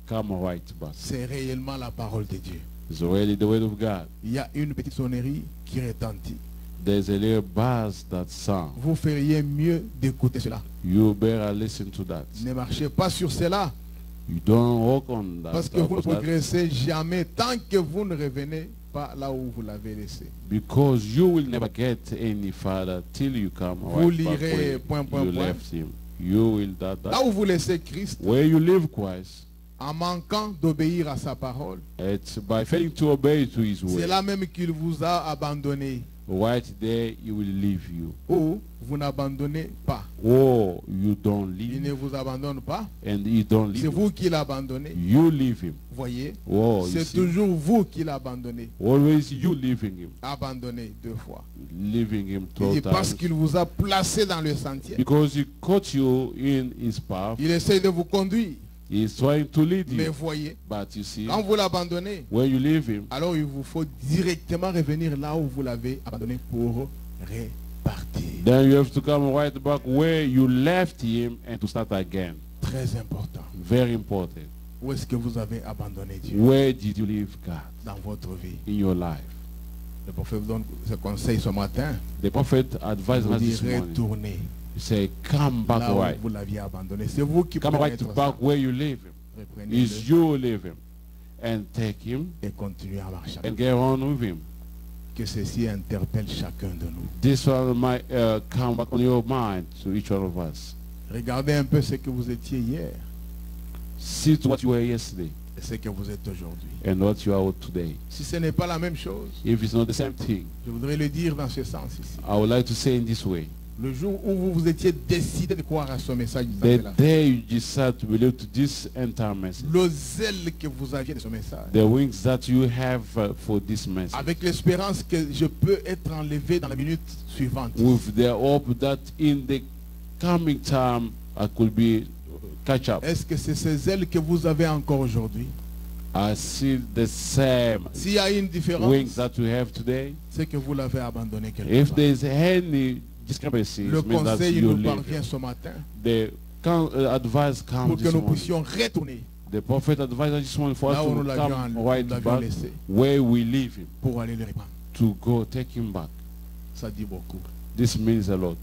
come right back. C'est réellement la parole de Dieu. It's already the word of God. Il y a une petite sonnerie qui retentit. There's a little buzz that sound. Vous feriez mieux d'écouter cela. You better listen to that. Ne marchez pas sur cela, You don't walk on that. parce que vous ne of that, progressez jamais tant que vous ne revenez pas là où vous l'avez laissé. because you will never get any farther till you come Vous right back lirez where point, point, you point. left him. You will Là où vous laissez Christ, where you live Christ. en manquant d'obéir à sa parole, It's by failing to obey to his c'est word. là même qu'il vous a abandonné. Right there, he will leave you. Ou vous n'abandonnez pas. Or you don't Il leave, ne vous abandonne pas. and he don't C'est leave. vous qui l'abandonnez. You leave him. Voyez, Oh, you c'est see, toujours vous qui l'abandonnez. always you leaving him, Abandonné 2 fois. leaving him Il dit 2 parce times, qu'il vous a placé dans le sentier. because he caught you in his path. Il essaie de vous conduire. He is trying to lead Mais you, voyez, but you see, quand vous l'abandonnez, when you leave him, alors il vous faut directement revenir là où vous l'avez abandonné pour répartir. then you have to come right back where you left him and to start again. Très important. Very important. Où est-ce que vous avez abandonné Dieu Where did you leave God dans votre vie? in your life? Le prophète vous donne ce conseil ce matin. The prophet advised Vous us dit this morning. retournez He said, come back là où right. vous l'aviez abandonné. C'est vous qui Come prenez right ça. back where you leave him. Reprenez-le Is you leave him. And take him et continuez à marcher. and get on with him. Que ceci interpelle chacun de nous. This one might come back on your mind to each one of us. Regardez un peu ce que vous étiez hier See to what you were yesterday et ce que vous êtes aujourd'hui. and what you are today. Si ce n'est pas la même chose, If it's not the same thing, je voudrais le dire dans ce sens ici. I would like to say in this way. Le jour où vous vous étiez décidé de croire à ce message, The day you decide to believe to this entire message, le zèle que vous aviez de ce message, the wings that you have for this message, avec l'espérance que je peux être enlevé dans la minute suivante. with the hope that in the coming time I could be catch up. Est-ce que c'est ce zèle que vous avez encore aujourd'hui? I see the same S'il y a une wings différence, that you have today. c'est que vous l'avez abandonné quelque If part. there's any discrepancies, Le it means that conseil you nous leave. parvient ce matin The advice comes pour que this nous morning. puissions retourner The prophet advised this morning for us là où nous to l'avions come right back laissé where we leave him, pour aller le répandre. to go take him back. Ça dit beaucoup. This means a lot.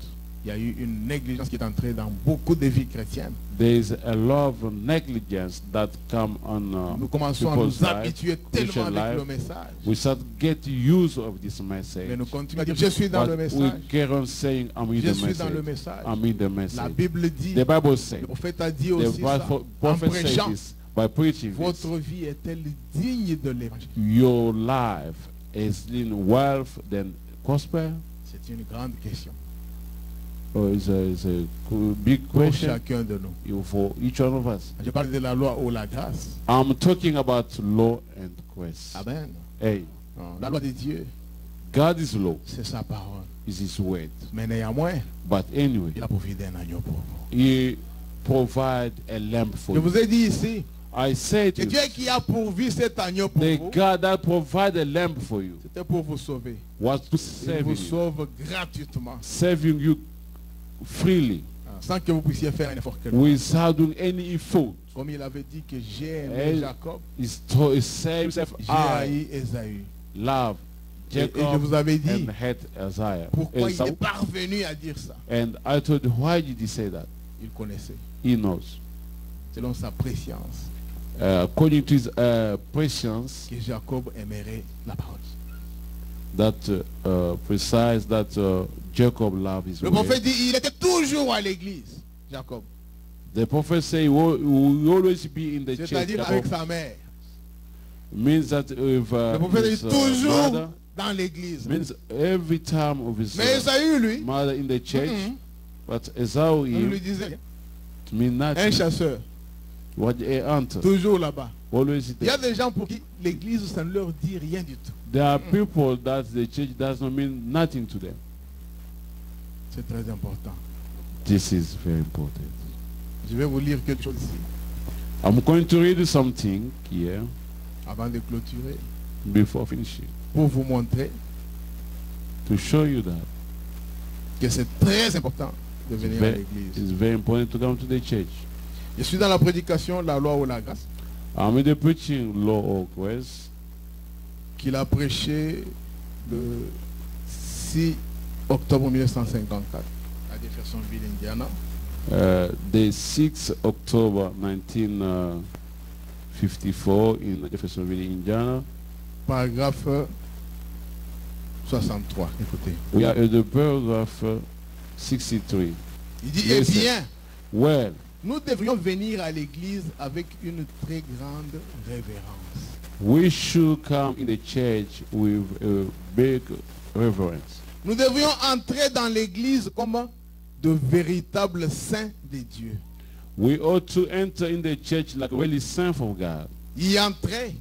Il y a eu une négligence qui est entrée dans beaucoup de vies chrétiennes. There is a lot of negligence that come on Nous commençons à people's nous life, habituer tellement Christian avec le life. message. We start get used of this Mais message. nous continuons à dire, je suis dans le But we message. get on saying, I'm in Je the suis dans le message. message. I'm in the La message. Bible dit, The Bible says, le prophète a dit the aussi ça, en prophet said prêchant, this by preaching this. votre vie est-elle digne de l'évangile? Your life is in wealth than prosper? C'est une grande question Or is a big pour question chacun de nous. for each one of us? Je parle de la loi ou la grâce. I'm talking about law and grace. Amen. Hey, Non, la loi de Dieu, God is law, c'est sa parole. is His word. Mais néanmoins, But anyway, il a providé un agneau pour vous. He provide a lamp for Je you. vous ai dit ici I said que to Dieu you, qui a pourvu cet agneau pour the vous, God that provide a lamp for you c'était pour vous sauver. was to Il save vous you, sauve gratuitement, saving you freely sans que vous puissiez faire un effort quelconque. without doing any effort. Comme il avait dit que j'ai aimé Elle- Jacob, He saved himself. j'ai I haï Ésaü. love Et je Jacob vous avais dit and hate Isaiah. pourquoi il Esau. est parvenu à dire ça. And I told you, why did he say that? Il connaissait, He knows. selon sa préscience, According to his prescience, que Jacob aimerait la parole. that precise that Jacob loved his Le way. prophète dit il était toujours à l'église, Jacob. The prophet say he will always be in the church. C'est-à-dire avec Jacob sa mère. means that if Le prophète his est toujours mother dans l'église. means every time of his Mais Ésaü, lui, mother in the church, Mhm. but Esau on lui him disait, mean un nothing. chasseur, What a hunter, toujours là-bas. always Il y a there. des gens pour qui l'église, ça ne leur dit rien du tout. There are people that the church does not mean nothing to them. C'est très important. This is very important. Je vais vous lire quelque chose ici, I'm going to read something here avant de clôturer, before finishing pour vous montrer to show you that que c'est très important de it's venir à very, l'église. it's very important to come to the church. Je suis dans la prédication, la loi ou la grâce, I'm in the preaching law or grace qu'il a prêché le 6 octobre 1954 à Jeffersonville, Indiana. the 6th October 1954 in Jeffersonville, Indiana. Paragraphe 63. Écoutez. We are at the paragraph 63. Il dit, Yes, eh sir. bien, Well, nous devrions venir à l'église avec une très grande révérence. we should come in the church with a big reverence. Nous devrions entrer dans l'église comme de véritables saints de Dieu. We ought to enter in the church like really saints of God. Y entrer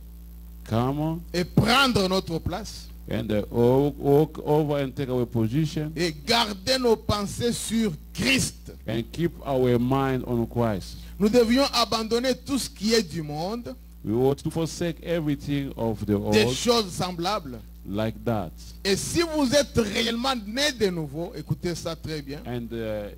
Come on et prendre notre place and walk over and take our position et garder nos pensées sur Christ. and keep our mind on Christ. Nous devions abandonner tout ce qui est du monde, We ought to forsake everything of the des old choses semblables. like that. Et si vous êtes réellement né de nouveau, écoutez ça très bien, And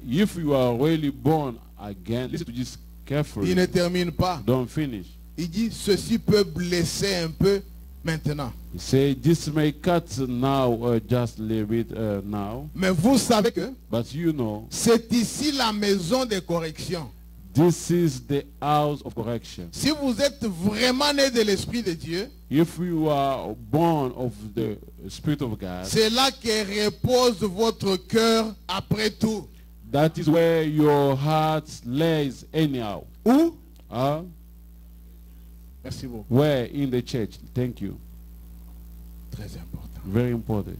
if you are really born again, listen to this carefully. il ne termine pas. Don't finish. Il dit, ceci peut blesser un peu maintenant. He say this may cut now, just a little bit now. Mais vous savez que But you know, c'est ici la maison de correction. this is the house of correction. Si vous êtes vraiment né de l'Esprit de Dieu, If you are born of the Spirit of God, c'est là que repose votre cœur après tout. that is where your heart lays anyhow. Où? Merci beaucoup. Where? In the church. Thank you. Très important. Very important.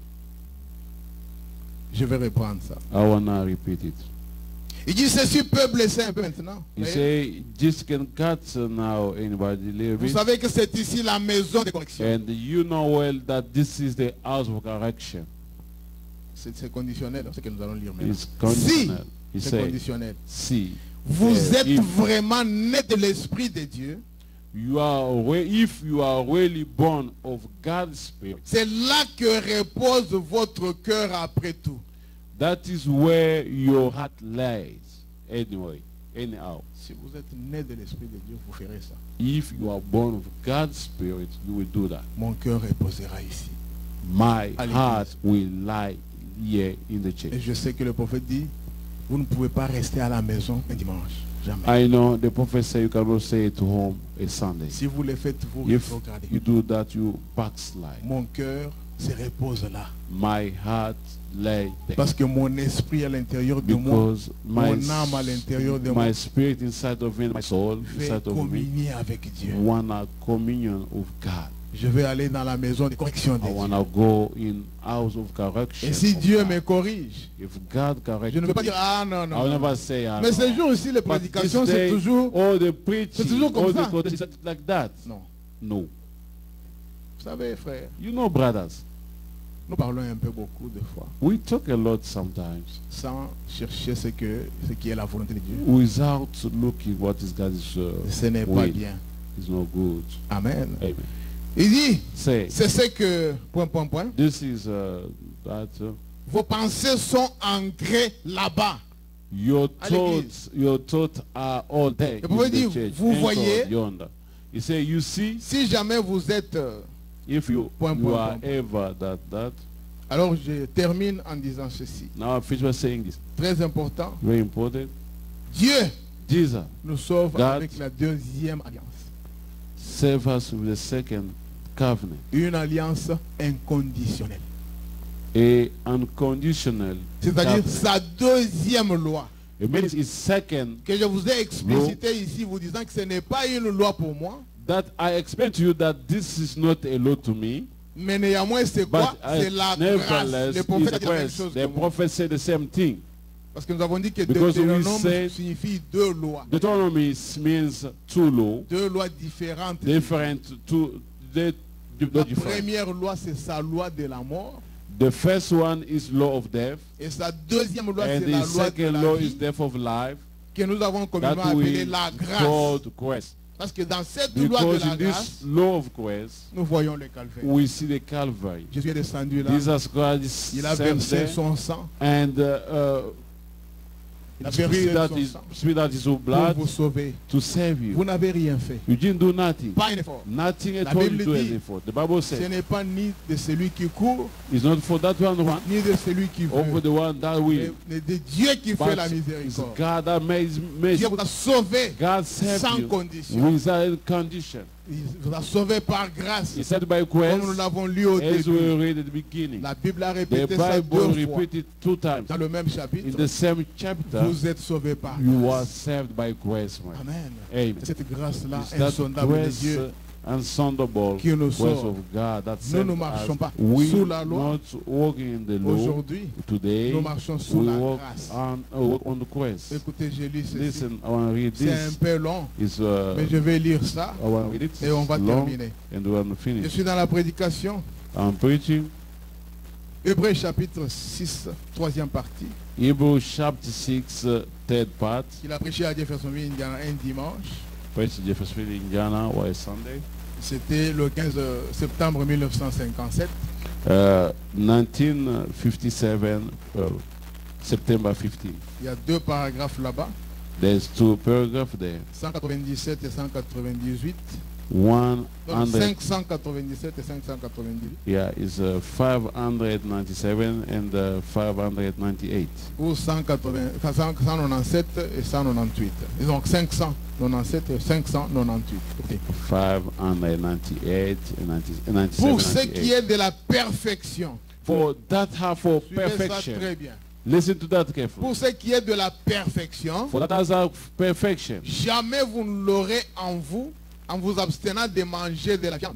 Je vais reprendre ça. I want to repeat it. Il dit, ceci peut blesser un peu maintenant. He Voyez? say this can cut now anybody little Vous bit. savez que c'est ici la maison de correction. And you know well that this is the house of correction. C'est conditionnel, ce que nous allons lire maintenant. It's conditional. He C'est said, conditionnel. see, Vous êtes if vraiment né de l'Esprit de Dieu. you are, if you are really born of God's Spirit, C'est là que repose votre cœur après tout. that is where your heart lies. Anyway, anyhow, Si vous êtes né de l'Esprit de Dieu, vous ferez ça. if you are born of God's Spirit, you will do that. Mon cœur reposera ici. My À l'église. heart will lie here in the Et church. je sais que le prophète dit, Vous ne pouvez pas rester à la maison un dimanche. Jamais. I know the prophet said you cannot stay at home a Sunday. Si vous le faites, vous If regardez. you do that, you backslide. Mon cœur se repose là. My heart lay there. Parce que mon esprit à l'intérieur de moi, Because mon âme à l'intérieur de moi, my spirit inside of me, my soul fait inside of me, communier avec Dieu. want a communion with God. Je vais aller dans la maison de correction de I want Dieu. to go in house of correction. Et si of Dieu God. me corrige, If God corrects je ne me, veux pas dire ah non, non. I will non. never say, ah, Mais no. ces jours aussi, les But prédications, this c'est day, toujours all the preaching, toujours comme all ça. the quotations, it's like that. non. No. Vous savez, frère, You know, brothers, nous parlons un peu beaucoup de fois, we talk a lot sometimes sans chercher ce qui est la volonté de Dieu. without looking what is God's Ce n'est pas will. bien. It's not good. Amen. Amen. Il dit, Say, c'est ce que, point. this is that Vos pensées sont ancrées là-bas. your À thoughts are all there Et vous in dire, the church. vous voyez, Anchored yonder. He say, you see, si jamais vous êtes... if you Point. are ever that. Alors je termine en disant ceci. Now, I finish by saying this. Très important. Very important. Dieu Jesus nous sauve God. avec la deuxième alliance. save us with the second covenant, Une alliance inconditionnelle. a unconditional C'est-à-dire covenant. sa deuxième loi. It means it's second Que je vous ai explicité ici, vous disant que ce n'est pas une loi pour moi. that I explain to you that this is not a law to me, Mais néanmoins, c'est quoi? but C'est la grâce. nevertheless, Le prophète a it's dit la même grace. chose The que moi. prophet said the same thing. Parce que nous avons dit que Because we Deutéronome said- signifie deux lois. Deuteronomy means two law, Deux lois différentes. different to the La different. première loi, c'est sa loi de la mort. The first one is law of death, Et sa deuxième loi, and c'est la the loi de second la law vie, is death of life, que nous avons communément that appelée we la grâce. called grace. Parce que dans cette loi de Because la in grâce, this law of grace, nous voyons le calvaire. we see the Calvary. Jésus est descendu là. Jesus Christ Il a sent versé there, son sang. and Il a versé spirit that son is sang spirit that is of pour blood vous sauver. to save Vous you. n'avez rien fait. You didn't do nothing. Pas un effort. Nothing at La all Bible you do dit, anything for. The Bible Ce says n'est pas ni de celui qui court, it's not for that one, ni de celui qui over veut, the one that will. mais de Dieu qui fait But la it's miséricorde. God that made Dieu vous a sauvé God saved sans you condition. without condition. Il vous a sauvé par grâce. He said by Comme nous grace, l'avons lu au as we début. read at the beginning. La Bible a The répété ça Bible deux fois. repeated two times. Dans le même In chapitre, the same chapter, vous êtes sauvés par you are grâce. saved by grace, man. Amen. Amen. Cette grâce-là, It's that insondable de grace, Dieu, unsondable qui nous grace sauve. of God that Nous saved ne marchons us. pas We sous la loi. not walking in the law. Aujourd'hui, Today, nous marchons sous we la walk grâce. on the grace. Écoutez, j'ai lu ceci. Listen, I want to read C'est un this. peu long, It's, mais je vais lire ça I want to read it. et on va It's long, terminer. and we want to Je finish. suis dans la prédication. I'm preaching Hébreux chapitre 6, troisième partie. Hebrews chapter 6, third part. Il a prêché à Jeffersonville Indiana un dimanche. Preached Jeffersonville, Indiana, or Sunday. C'était le 15 septembre 1957. 1957, September 15. Il y a deux paragraphes là-bas, There's two paragraphs there. 197 et 198. One Donc 100, 597 et 598. yeah, is 597 and 598. Ou 197 et 198. Et donc 597 et 598. Ok. 598 and 97. Pour ce qui 98. est de la perfection. For that half for Suivez ça perfection. très bien. Listen to that carefully. Pour ce qui est de la perfection, For that has of perfection. jamais vous ne l'aurez en vous abstenant de manger de la viande.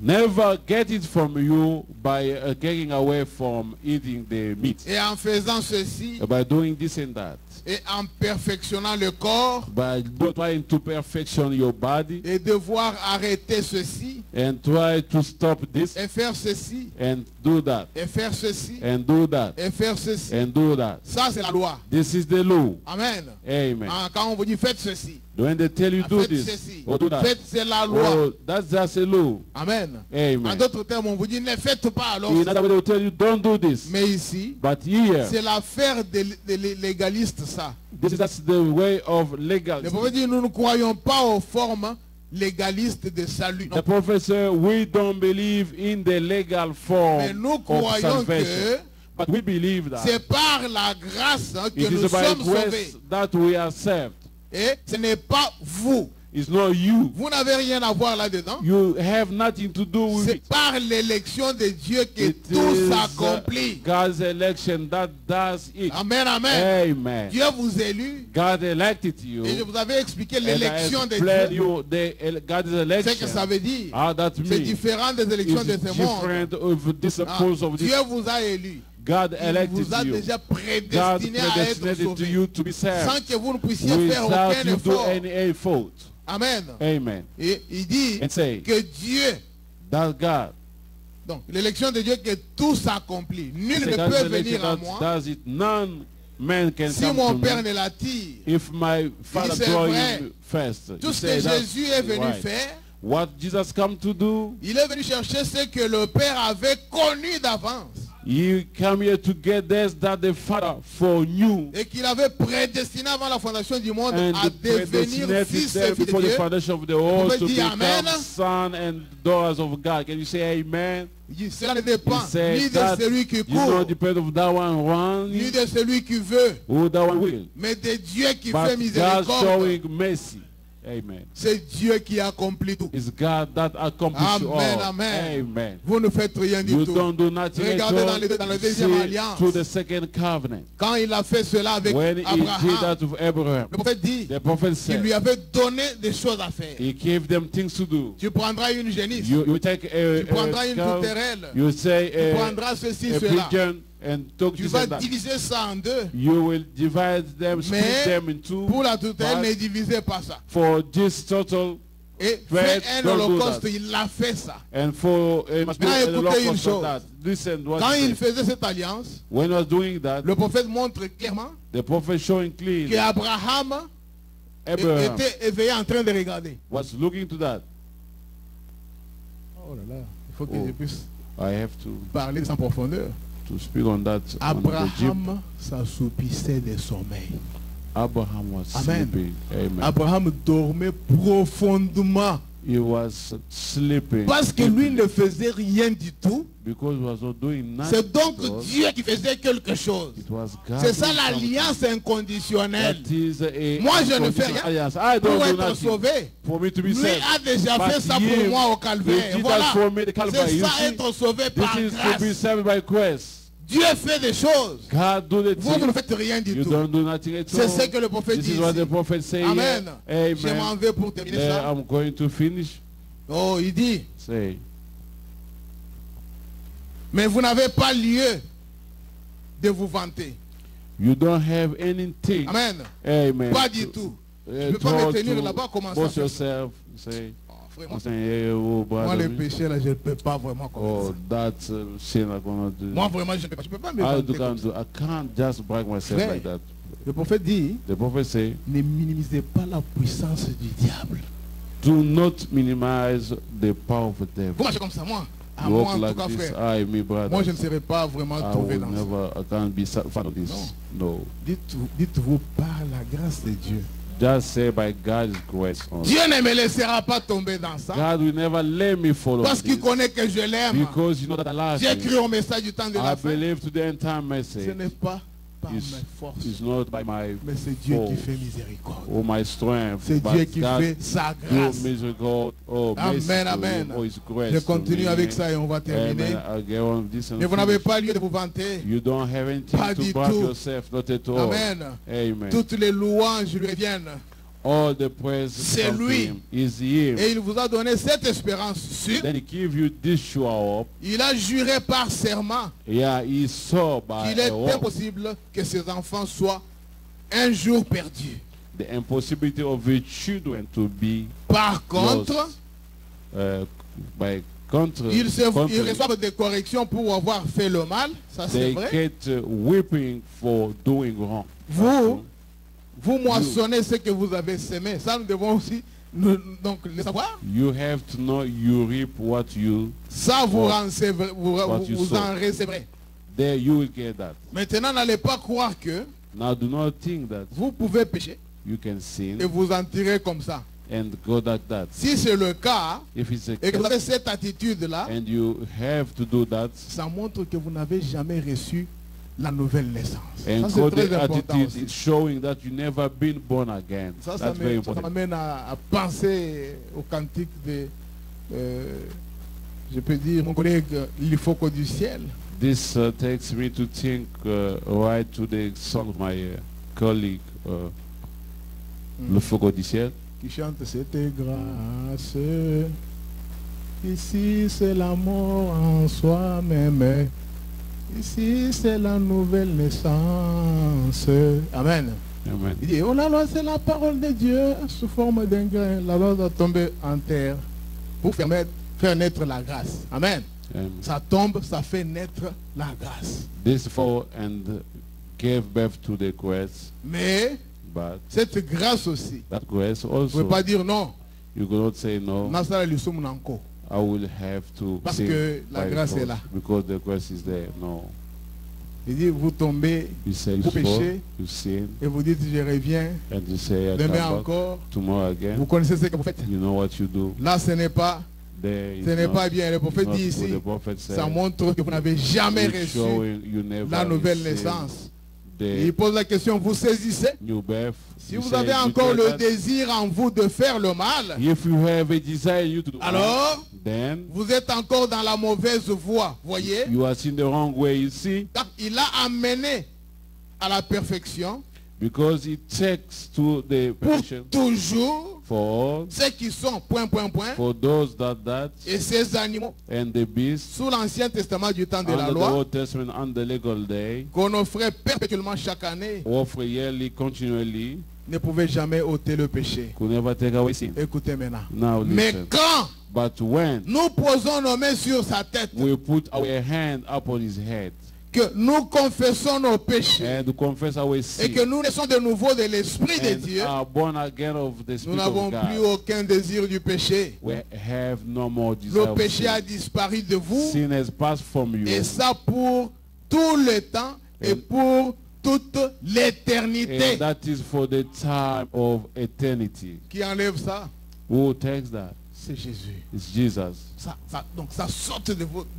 Never get it from you by getting away from eating the meat. Et en faisant ceci, By doing this and that. et en perfectionnant le corps, By trying to perfection your body et devoir arrêter ceci, and try to stop this et faire ceci, and do that et faire ceci, and do that et faire ceci. and do that. Ça, c'est la loi. This is the law. Amen. Amen. Quand on vous dit faites ceci, When they tell you do faites this ceci, or do that, faites, c'est la loi. oh, that's just a law. Amen. En Amen. d'autres termes, on vous dit ne faites pas alors. In other words, they will tell you don't do this. Mais ici, But here, c'est l'affaire des légalistes, ça. that's the way of Le legal. prophète dit nous ne croyons pas aux formes légalistes de salut. The prophet said, we don't believe in the legal form Mais nous of croyons salvation. que But we believe that C'est par la grâce hein, que it nous is by sommes sauvés. grace that we are saved. Et ce n'est pas vous. It's not you. Vous n'avez rien à voir là-dedans. You have nothing to do with C'est it. par l'élection de Dieu que It tout is s'accomplit. God's election that does it. Amen, amen. Amen. Dieu vous élu. God elected you. Et je vous avais expliqué And I l'élection de explained Dieu. you God's election. C'est que ça veut dire. How that C'est means. différent des élections de It's ce monde. different of this Ah, pose of this. Dieu vous a élu. God Il elected vous a you. déjà God prédestiné à être predestinated to sauvé. you to be saved Sans que vous ne puissiez faire without aucun you do effort. any effort. Amen. Amen. Et il dit And say que Dieu, that God, donc l'élection de Dieu, que tout s'accomplit. Nul say ne God's peut election venir à that moi does it. None man can si come mon to Père me ne l'attire. if my Father c'est draw vrai. him first. Tout You ce say que that's Jésus est venu right. faire, What Jesus come to do, il est venu chercher ce que le Père avait connu d'avance he come here to get this that the Father foreknew et qu'il avait prédestiné avant la fondation du monde and à devenir predestinated fils et them fille de before the Dieu. foundation of the world pouvez to dire become Amen? son and daughters of God. Can you say amen? Il dit, cela ne dépend He said ni de that celui qui you court, don't depend of that one ni running de celui qui veut, or that one will, mais de Dieu qui but fait God miséricorde. showing mercy. Amen. C'est Dieu qui accomplit tout. It's God that accomplishes Amen, all. amen. Amen. Vous ne faites rien du You tout. don't do nothing at Regardez all. dans la deuxième See alliance. through the second covenant. Quand il a fait cela avec When he did Abraham, that with Abraham, le prophète dit the prophet qu'il lui said, avait donné des choses à faire. he gave them things to do. Tu prendras une génisse, You take a tu prendras une cow, tourterelle, you say tu prendras ceci, a cela. pigeon, and talk Tu this vas and that. diviser ça en deux. You will divide them, split Mais them in two. pour la tourterelle, But ne divisez pas ça. for this total, Et Fred, fait un don't do holocauste, that. il a fait ça. and for must be Maintenant, an écoutez une holocaust for chose. that. Listen what Quand he il said. faisait cette alliance, When he was doing that, le prophète montre clairement the prophet showing clean que Abraham Abraham était éveillé en train de regarder. was looking to that. Oh là là, il faut que Oh. je puisse I have parler sans profondeur. to speak on that. On the Jeep. Abraham s'assoupissait de sommeil. Abraham was Amen. sleeping. Amen. Abraham dormait profondément He was sleeping parce que lui ne faisait rien du tout. because he was not doing nothing. C'est donc at all. Dieu qui faisait quelque chose. It was God. C'est ça doing something. l'alliance inconditionnelle. That is a Moi, je ne fais unconditional rien alliance. I don't pour do être nothing sauvé. for me to be Lui saved. a déjà But fait ça pour him, moi au he calvaire. did Voilà. that for me, the Calvary. C'est You ça see, être sauvé par this is to be grâce. saved by grace. Dieu fait des choses. God do the Vous, vous ne thing. faites rien du You tout. don't do nothing at C'est all. ce que le prophète This dit is what the ici. prophet say Amen. here. Je m'en Amen. vais pour terminer ça. I'm going to finish. Oh, il dit, Say, mais vous n'avez pas lieu de vous vanter. you don't have anything. Amen. Amen. Pas du tout. Je ne peux pas me tenir là-bas, commencer à boast faire ça. yourself. Say, Oh, frère, moi, I'm saying, yeah, oh, moi, brother, les me. péchés, là, je ne peux pas vraiment commencer. Oh, that's sin I'm gonna do. Moi, vraiment, je ne peux pas. Je ne peux pas me I vanter comme can't ça. do. I can't just brag myself Frère. like that. Le prophète dit, The prophet say, ne minimisez pas la puissance du diable. do not minimize the power of the devil. Vous marchez comme ça, moi. À You moi, walk en tout like cas, this. frère. I, me brother. Moi, je ne serai pas vraiment I trouvé will dans ça. never. I can't be fan of this. No. Dites-vous par la grâce de Dieu. Just say by God's grace. Only. Dieu ne me laissera pas tomber dans ça. God will never let me follow Parce qu'il this. connaît que je l'aime. Because you know that I love J'ai you. cru au message du temps de I la fin. believe to the end time Ce message. n'est pas par mes It's, forces, it's not by my mais c'est Dieu qui force fait miséricorde. or my strength, C'est but Dieu qui God fait sa do grâce. misericord. Oh, mercy Amen, to amen. him, oh, his grace Je to continue me. avec ça et on va terminer. Amen. I'll get on with this and Mais vous n'avez finish. pas lieu de vous vanter. You don't have anything Pas to du brag tout. yourself, not at all. Amen. Amen. Toutes les louanges lui reviennent. All the praise C'est comes to lui. him. Is him. Et il vous a donné cette espérance sûre. Then he give you this sure hope. Il a juré par serment Yeah, he saw by qu'il est a hope impossible que ses enfants soient un jour perdus. the impossibility of the children to be Par contre, lost. By contre, ils contrary, reçoivent des corrections pour avoir fait le mal. Ça, c'est they vrai. get whipping for doing wrong. Vous moissonnez ce que vous avez semé. Ça, nous devons aussi donc le savoir. You have to know you reap what you. Ça, vous, What- vous you vous sow. en recevrez. There you will get that. Maintenant, n'allez pas croire que Now do not think that vous pouvez pécher you can sin et vous en tirer comme ça. and go like that. Si c'est le cas, If it's a et que vous avez case cette attitude-là, and you have to do that, ça montre que vous n'avez jamais reçu la nouvelle naissance. And Ça, c'est godly très important attitude aussi. is showing that you never been born again. Ça That's very important. m'amène à penser au cantique de, je peux dire, mon collègue Lifoko du ciel. This takes me to think right to the song of my colleague, Le Fogo du Ciel. Qui chante cette grâce. Ici c'est l'amour en soi-même. Ici c'est la nouvelle naissance. Amen. Amen. Il dit, oh la loi c'est la parole de Dieu sous forme d'un grain. La loi doit tomber en terre pour faire naître la grâce. Amen. Amen. Ça tombe, ça fait naître la grâce. This fall and gave birth to the grace, Mais but cette grâce aussi, that grace vous ne pouvez also, pas dire non. you cannot say no. I will have to Parce sing que la by grâce est force là. because the grace is there. No. Il dit, vous tombez You say Vous you fall, péchez. you sin, et vous dites, je reviens. and you say I come Demain back encore, tomorrow again. vous connaissez ce que vous faites. You know what you do. Là, ce n'est pas bien. Le prophète dit ici, The prophet said, ça montre que vous n'avez jamais it's reçu showing you never la nouvelle received naissance. the Et il pose la question, vous saisissez? new birth. Si You vous say, avez you encore get le that? désir en vous de faire le mal, If you have a desire you to do alors then vous êtes encore dans la mauvaise voie. Voyez? you are in the wrong way, you see, Car il a amené à la perfection because it takes to the pour perfection toujours for all, ceux qui sont ... for those that et ces animaux and the beasts sous l'Ancien Testament du temps de la under the loi Old Testament on the legal day, qu'on offrait perpétuellement chaque année offer yearly, continually, ne pouvaient jamais ôter le péché. could never take away sin. Écoutez maintenant. Now Mais listen. quand But when nous posons nos mains sur sa tête, we put our hand upon his head que nous confessons nos péchés and confess our et sin que nous naissons de nouveau de l'Esprit de and Dieu, are born again of the nous Spirit n'avons of plus God, aucun désir du péché. we have no more desire Le of péché a sin. disparu de vous Sin has passed from you, et ça pour tout le temps et pour toute and l'éternité. that is for the time of eternity. Qui enlève ça? Who takes that? C'est Jésus. It's Jesus. Donc ça sort de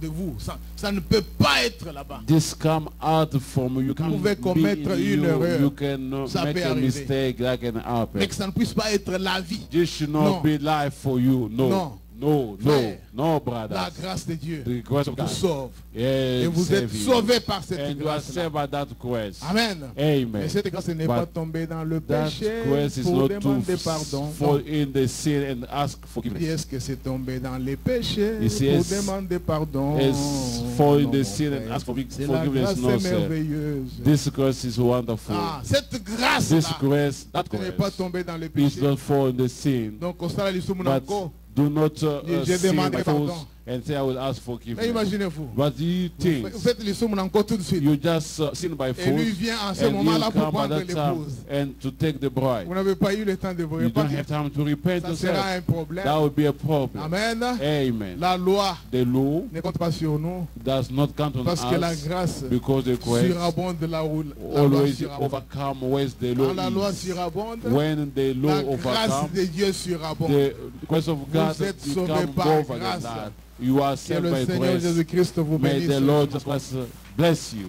vous. Ça ne peut pas être là-bas. This come out from you. You can pouvez be commettre in une you. erreur. You can Ça make peut a arriver. mistake that can happen. Mais que ça ne puisse pas être la vie. This should Non. not be life for you. No. Non. No, no, Frère, no, La brothers. grâce de Dieu The grace of vous God. sauve. Yeah, Et vous êtes save you. sauvés par cette And you are grâce-là. saved by that grace. Amen. Amen. Mais cette grâce n'est But pas tombée dans le That péché grace is pour not to demander pardon. fall in the sin and ask Qui forgiveness. est-ce que c'est tombé dans les péchés It says, pour demander pardon? It's fall in Non, the mon sin and frère. ask C'est la forgiveness. grâce No, sir. merveilleuse. This grace is wonderful. Ah, cette This grâce-là grace, that n'est pas grace, tombée dans le is péché. not fall in the sin. Donc, au stade du But Soumounako, do not Je sin demanderai by force pardon. and say I will ask mais forgiveness. imaginez-vous, But you think vous faites le Soumounako tout de suite. you just sin by Et lui force vient en ce and moment-là you pour come prendre at that time l'épouse. and to take the bride. Vous n'avez pas eu le temps de vous You don't repentir. have time to repent Ça sera yourself. un problème. That would be a problem. Amen. Amen. La loi The law ne compte pas sur nous does not count on parce que la us grâce because the grace surabonde là où la loi always surabonde. overcome where the Quand la loi law is. surabonde, When the la law grâce overcomes, de Dieu surabonde. the grace of God êtes sauvés becomes par over than grâce. that. You are Que saved le by Seigneur grace. Jésus-Christ vous May bénisse. the Lord just bless you.